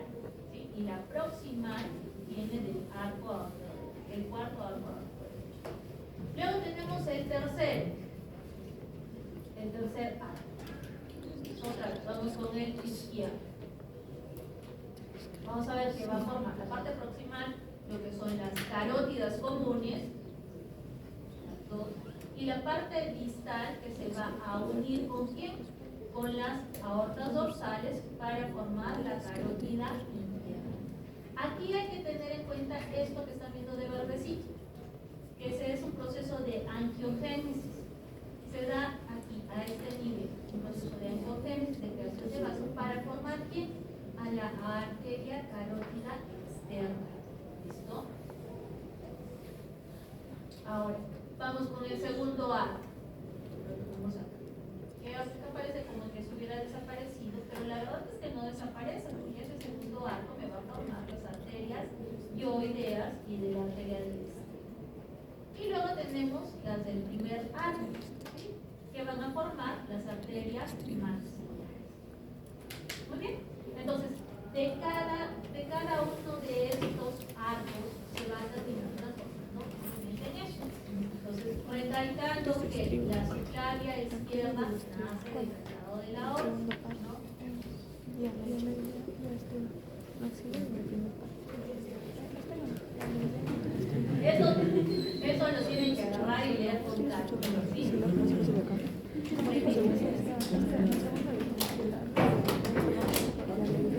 ¿sí? Y la proximal viene del arco aorta. El cuarto arco derecho. Luego tenemos el tercer arco. Otra vez, vamos con el izquierdo. Vamos a ver que va a formar la parte proximal, lo que son las carótidas comunes, las dos, y la parte distal que se va a unir con quién? Con las aortas dorsales para formar la carótida interna. Aquí hay que tener en cuenta esto que están viendo de verdecito, que ese es un proceso de angiogénesis. Se da aquí, a este nivel, un proceso de angiogénesis, de creación de vasos para formar ¿quién? A la arteria carótida externa. ¿Listo? Ahora, vamos con el segundo arco. Vamos a ver. Que ahorita parece como que se hubiera desaparecido, pero la verdad es que no desaparece, porque ese segundo arco me va a formar las arterias yoideas y de la arteria del este. Y luego tenemos las del primer arco, ¿sí? Que van a formar las arterias maxilares. Muy bien, entonces de cada uno de estos arcos se va a terminar transformando en eso. Entonces, recalcando que la subclavia izquierda nace del callado de la aorta, ¿no? Eso lo tienen que agarrar y leer con calma, ¿sí?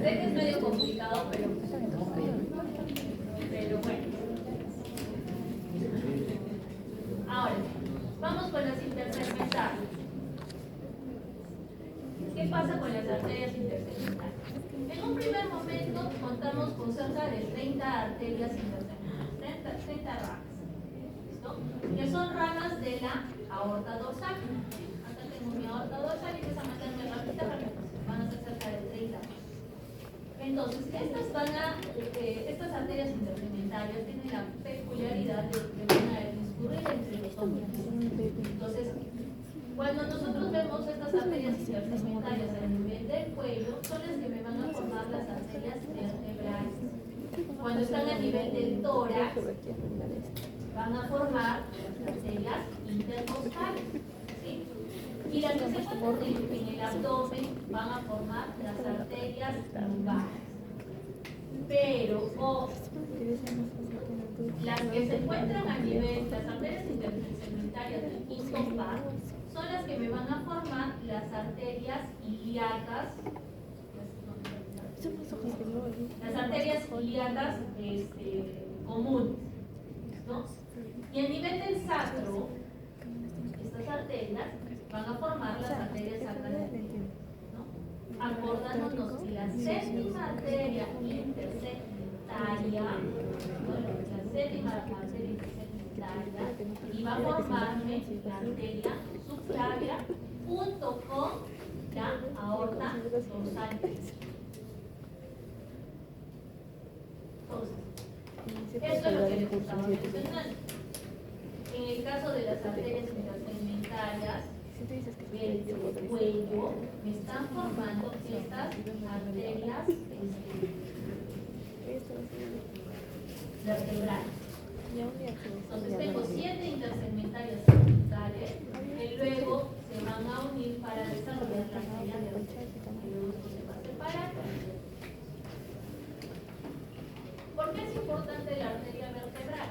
Sé que es medio complicado, pero bueno. Ahora, vamos con las intersegmentales. ¿Qué pasa con las arterias intersegmentales? En un primer momento contamos con cerca de 30 arterias intersegmentales, 30 ramas, ¿listo? Que son ramas de la aorta dorsal. Acá tengo mi aorta dorsal y empieza a meterme rapidito, van a ser cerca de 30 ramas. Entonces, estas arterias intersegmentarias tienen la peculiaridad de que van a discurrir entre los hombros. Entonces, cuando nosotros vemos estas estas arterias intersegmentarias a nivel del cuello son las que me van a formar las arterias vertebrales. Cuando están a nivel del tórax, van a formar las arterias intercostales. ¿Sí? Y las que se encuentran en el abdomen van a formar las arterias lumbares. Pero, ojo, las que se encuentran a nivel, las arterias intersegmentarias del quinto par, son las que me van a formar las arterias ilíacas. Las arterias ilíacas comunes, ¿no? Y a nivel del sacro, estas arterias van a formar las arterias sacrales, ¿no? Acordándonos que la séptima arteria intersegmentaria, ¿no? La séptima arteria intersegmentaria, y va a formarme la arteria subclavia junto con la aorta dorsal. Entonces, esto es lo que les estaba mencionando. En el caso de las arterias intersegmentarias del cuello, me están formando estas arterias vertebrales. Entonces tengo 7 intersegmentarias segmentales que luego se van a unir para desarrollar la arteria vertebral, que luego se va a separar. ¿Por qué es importante la arteria vertebral?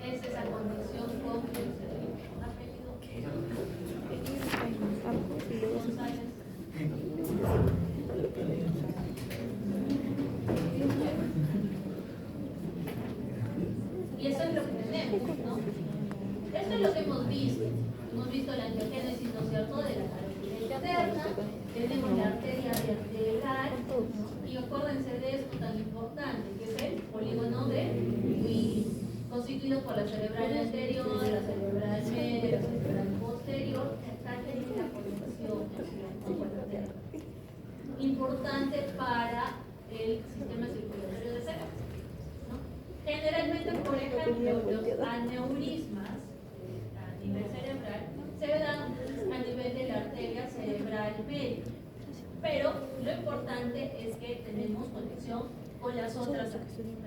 Es esa conexión con el apellido González. Y eso es lo que tenemos, ¿no? Esto es lo que hemos visto. Hemos visto la angiogénesis, ¿no es cierto?, de la carótida externa. Tenemos la arteria vertebral. Y acuérdense de esto tan importante, que es el polígono de Willis, constituido por la cerebral anterior, la cerebral media, la cerebral posterior. Acá tenemos la conexión con la arteria. Importante para el sistema circulatorio del cerebro, ¿no? Generalmente, por ejemplo, los aneurismas a nivel cerebral se dan a nivel de la arteria cerebral media. Pero lo importante es que tenemos conexión con las otras arterias.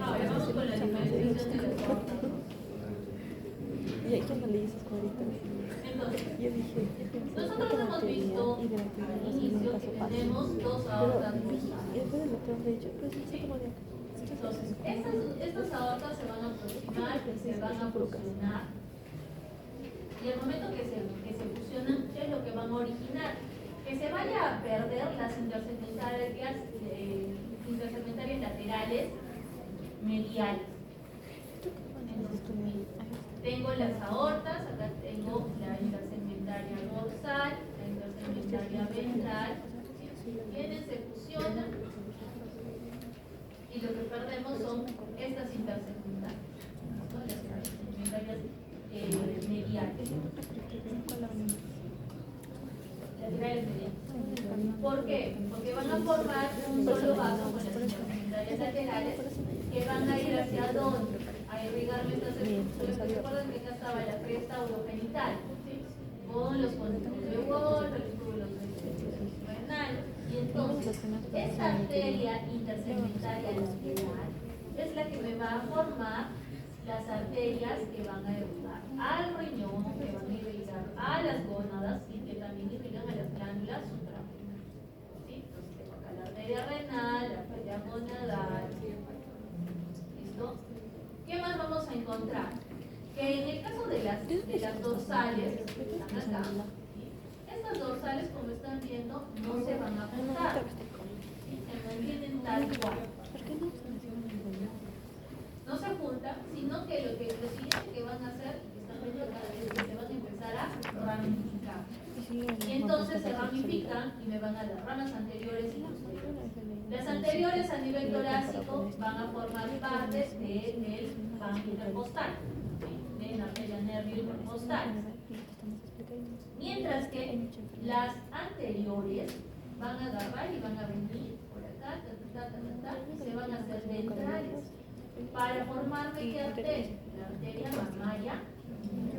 Ahora vamos con la diferenciación de las aortas. Y hay que leí esas cuadritas. Entonces, Yo dije, nosotros hemos visto al inicio que tenemos dos aortas dorsales. Y después del doctor me ha dicho, pues no sé cómo de acá. Entonces, estas aortas se van a aproximar y se van a fusionar. Y al momento que se fusionan, ¿qué es lo que van a originar? Que se vaya a perder las intersegmentarias laterales mediales. Entonces, tengo las aortas, acá tengo la intersegmentaria dorsal, la intersegmentaria ventral, vienen, se fusionan y lo que perdemos son estas intersegmentarias, ¿no? Las intersegmentarias mediales. Laterales mediales. ¿Por qué? Porque van a formar un solo vaso con las intersegmentarias laterales que van a ir hacia dónde, a irrigar nuestras estructuras. Recuerden que acá estaba la cresta urogenital, ¿sí? Con los conductos de Wolff, los túbulos renal. Y entonces, esta arteria intersegmentaria lateral es la que me va a formar las arterias que van a irrigar al riñón, que van a irrigar a las gónadas y que también irrigan a las glándulas suprarrenales. ¿Sí? Entonces tengo acá la arteria renal, la arteria gonadal. ¿Listo? ¿Qué más vamos a encontrar? Que en el caso de las dorsales, están acá, ¿sí? Estas dorsales, como están viendo, no se van a juntar, ¿sí? Se mantienen tal cual. sino que lo siguiente que van a hacer, que están viendo acá, es que se van a empezar a ramificar. Y entonces se ramifican y me van a las ramas anteriores y posteriores. Las anteriores a nivel torácico van a formar parte del banco intercostal, ¿sí? De la arteria nervio intercostal. Mientras que las anteriores van a agarrar y van a venir por acá, y se van a hacer ventrales para formar qué arteria, la arteria mamaria.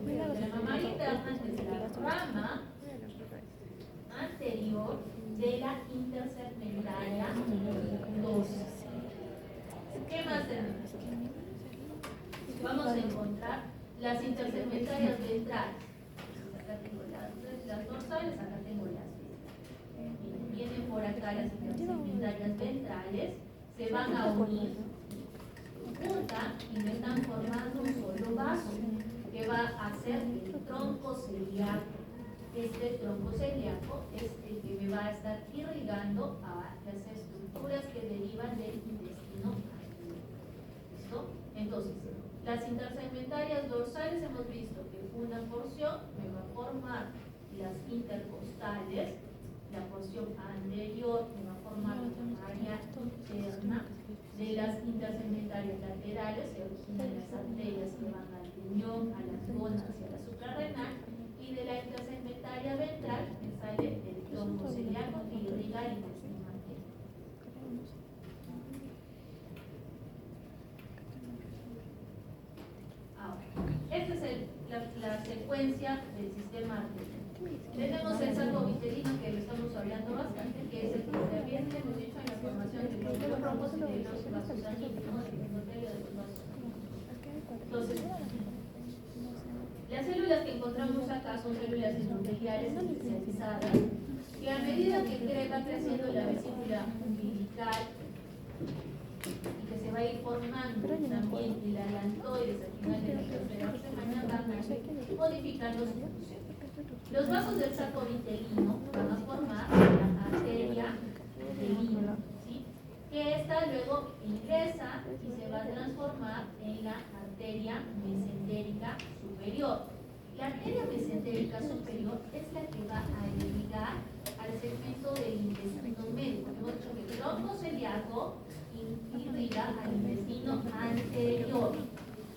La mamaria interna es la rama anterior de la intersegmentaria dorsal. ¿Qué más tenemos? Vamos a encontrar las intersegmentarias ventrales. Acá tengo las dorsales, acá tengo las ventrales. Vienen por acá las intersegmentarias ventrales, se van a unir juntas y me están formando un solo vaso que va a ser el tronco celíaco. Este tronco celíaco es el que me va a estar irrigando a las estructuras que derivan del intestino. ¿Listo? Entonces, las intersegmentarias dorsales hemos visto que una porción me va a formar las intercostales, la porción anterior me va a formar la área interna. De las intersegmentarias laterales se originan las arterias que van al riñón, a las gónadas y a la suprarrenal, y de la intersegmentaria ventral me sale el tronco celíaco que irriga el intestino anterior. Ahora, esta es la secuencia del sistema arterial. Tenemos el saco vitelino, que lo estamos hablando bastante, que es el que interviene, hemos dicho, en la formación de los glóbulos y de los vasos sanguíneos, el endotelio de los vasos sanguíneos. Entonces, las células que encontramos acá son células endoteliales especializadas, que a medida que va creciendo la vesícula umbilical y que se va a ir formando también el alantoides al final de la tercera semana, van a modificar los funciones. Los vasos del saco vitelino van a formar la arteria vitelina, ¿sí? Que esta luego ingresa y se va a transformar en la arteria mesentérica superior. La arteria mesentérica superior es la que va a irrigar al segmento del intestino medio. Hemos dicho que el tronco celíaco irriga al intestino anterior.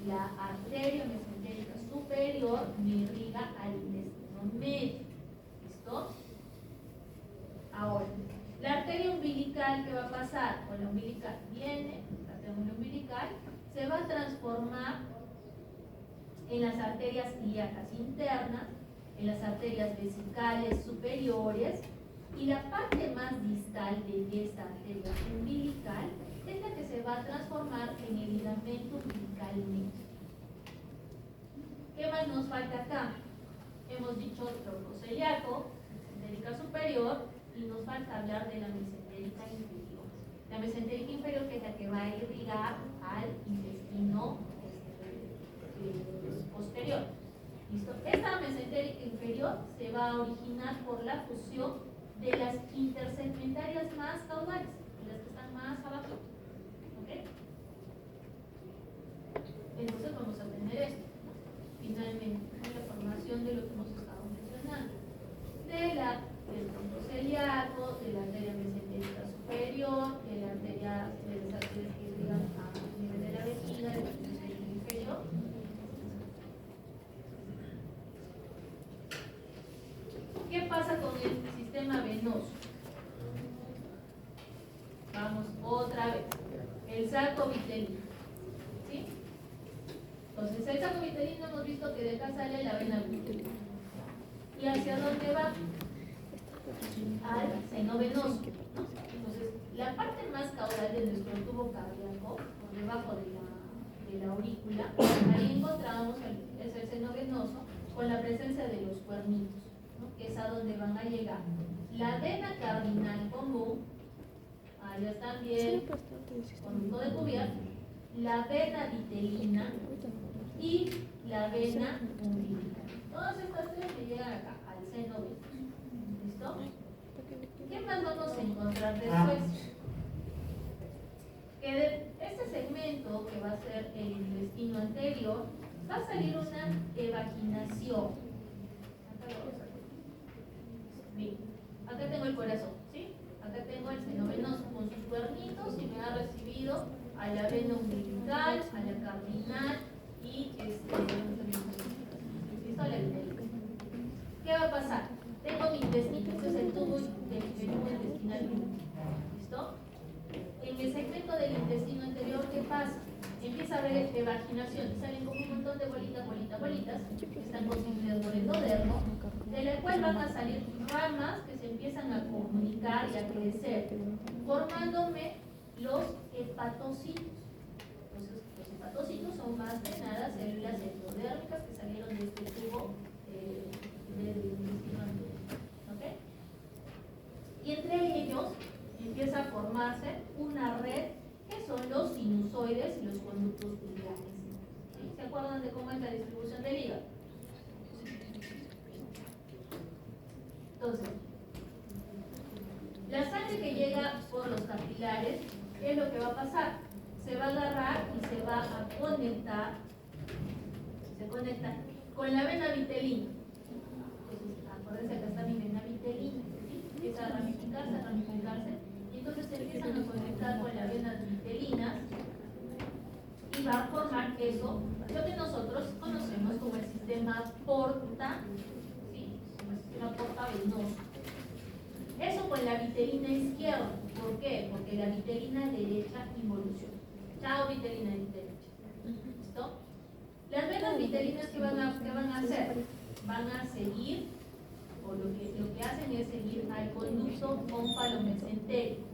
La arteria mesentérica superior me irriga al intestino medio. ¿Listo? Ahora, la arteria umbilical, ¿qué va a pasar? Con la umbilical viene, la arteria umbilical, se va a transformar en las arterias ilíacas internas, en las arterias vesicales superiores, y la parte más distal de esta arteria umbilical es la que se va a transformar en el ligamento umbilical medio. ¿Qué más nos falta acá? Hemos dicho tronco celíaco, mesentérica superior, y nos falta hablar de la mesentérica inferior. La mesentérica inferior, que es la que va a irrigar al intestino posterior. ¿Listo? Esta mesentérica inferior se va a originar por la fusión de las intersegmentarias más caudales, de las que están más abajo. ¿Ok? Entonces vamos a tener esto. Finalmente, la formación de lo que hemos estado mencionando. Del tronco celíaco, de la arteria mesentérica superior, de la arteria de las arterias que llegan a nivel de la vejiga, de la mesentérica inferior. ¿Qué pasa con el sistema venoso? Vamos otra vez. El saco vitelino. ¿Sí? Entonces, el saco vitelino hemos visto que de acá sale la vena vitelina. ¿Y hacia dónde va? Al seno venoso. Entonces, la parte más caudal de nuestro tubo cardíaco, por debajo de la aurícula, ahí encontramos el seno venoso con la presencia de los cuernitos, ¿no? Que es a donde van a llegar la vena cardinal común, ahí están bien, conducto de Cuvier, la vena vitelina y la vena umbilical. Todas estas tres que llegan acá, al seno venoso. ¿Listo? ¿Qué más vamos a encontrar después? Que de este segmento, que va a ser el intestino anterior, anterior, va a salir una evaginación. Bien, acá tengo el corazón, ¿sí? Acá tengo el seno venoso con sus cuernitos y me ha recibido a la vena umbilical, a la cardinal y ¿listo? La vitelina. ¿Qué va a pasar? Tengo mi intestino, este es el tubo intestinal. ¿Listo? En el segmento del intestino anterior, ¿qué pasa? Empieza a haber evaginación y salen como un montón de bolitas, que están constituidas por endodermo, de la cual van a salir ramas que se empiezan a comunicar y a crecer, formándome los hepatocitos. Entonces, los hepatocitos son más que nada células endodérmicas que salieron de este tubo del intestino anterior. ¿Okay? Y entre ellos empieza a formarse una red que son los sinusoides y los conductos biliares. ¿Sí? ¿Se acuerdan de cómo es la distribución del hígado? Entonces, la sangre que llega por los capilares, ¿qué es lo que va a pasar? Se va a agarrar y se va a conectar, se conecta con la vena vitelina. Entonces, acuérdense, acá está mi vena vitelina, ¿sí? Empieza a ramificarse, y entonces se empiezan a conectar con las venas vitelinas y va a formar eso, lo que nosotros conocemos como el sistema porta, ¿sí? Como el sistema portavenoso. Eso con la vitelina izquierda. ¿Por qué? Porque la vitelina derecha involuciona. Chao, vitelina derecha. ¿Listo? Las venas vitelinas, ¿qué van a hacer? Van a seguir, o lo que hacen es seguir al conducto ónfalo-mesentérico.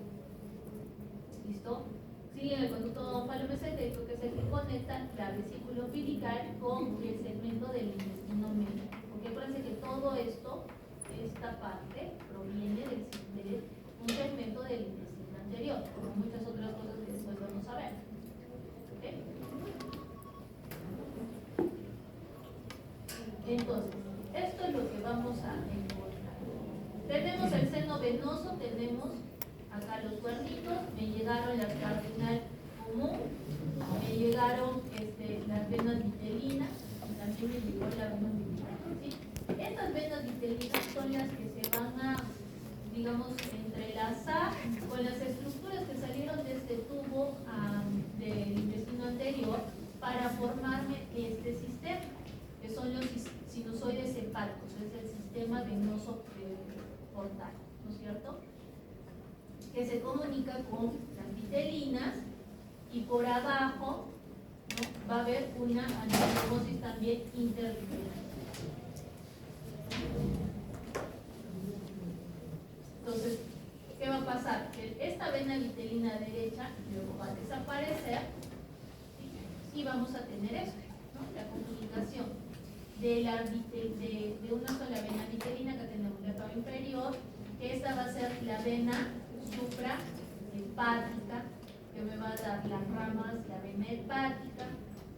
¿Listo? Siguen el conducto ónfalo-mesentérico, que es el que conecta la vesícula umbilical con el segmento del intestino medio. Porque acuérdense que todo esto, esta parte, proviene de un segmento del intestino anterior, como muchas otras cosas que después vamos a ver. ¿Okay? Entonces, esto es lo que vamos a encontrar. Tenemos el seno venoso, tenemos acá los cuernitos, me llegaron las cardinal común, me llegaron las venas vitelinas, también me llegó la vena umbilical. ¿Sí? Estas venas vitelinas son las que se van a, digamos, entrelazar con las estructuras que salieron de este tubo del intestino anterior para formarme este sistema, que son los sinusoides hepáticos, es el sistema venoso portal, ¿no es cierto? Que se comunica con las vitelinas y por abajo, ¿no? Va a haber una anastomosis también interviteliana. Entonces, ¿qué va a pasar? Que esta vena vitelina derecha luego va a desaparecer, ¿sí? Y vamos a tener esto, ¿no? La comunicación de una sola vena vitelina que tenemos la cava inferior, que esta va a ser la vena suprahepática, que me va a dar las ramas, la vena hepática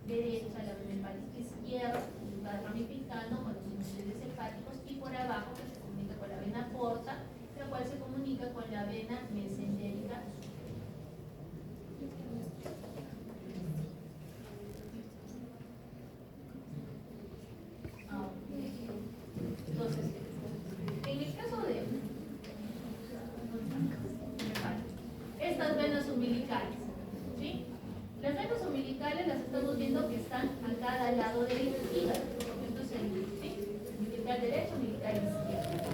derecha, la vena hepática izquierda, y va ramificando con los sinusoides hepáticos, y por abajo que se comunica con la vena porta, la cual se comunica con la vena mesentérica. Entonces, en el caso de estas venas umbilicales, ¿sí? Las venas umbilicales las estamos viendo que están a cada lado del hígado. Esto es el umbilical derecho, umbilical izquierdo.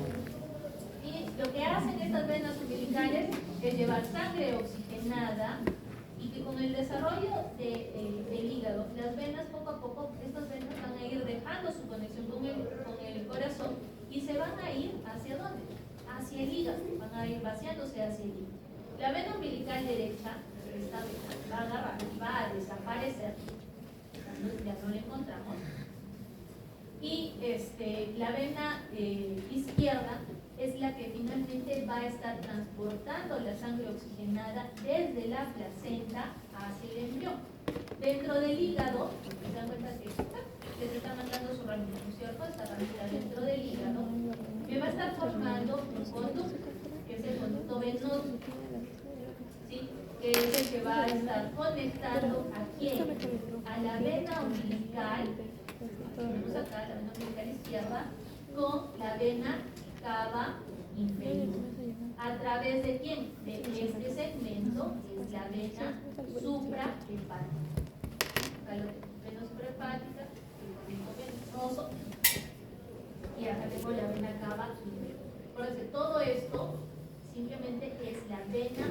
Y lo que hacen estas venas umbilicales es llevar sangre oxigenada, y que con el desarrollo del hígado, las venas poco a poco, estas venas van a ir dejando su conexión con el corazón y se van a ir ¿hacia dónde? Hacia el hígado, van a ir vaciándose hacia el hígado. La vena umbilical derecha, esta vena, va a agarrar, va a desaparecer, ya no la encontramos, y la vena izquierda es la que finalmente va a estar transportando la sangre oxigenada desde la placenta hacia el embrión. Dentro del hígado, se dan cuenta que se está mandando su ramita, ¿no es cierto? Esta ramita dentro del hígado me va a estar formando un conducto, que es el conducto venoso, ¿sí? Que es el que va a estar conectando a quién, a la vena umbilical umbilical, tenemos acá la vena umbilical izquierda, con la vena cava inferior. ¿A través de quién? De este segmento, que es la vena suprahepática. Acá lo tengo, vena suprahepática, el conecto venoso, y acá tengo la vena cava inferior. Por eso todo esto simplemente es la vena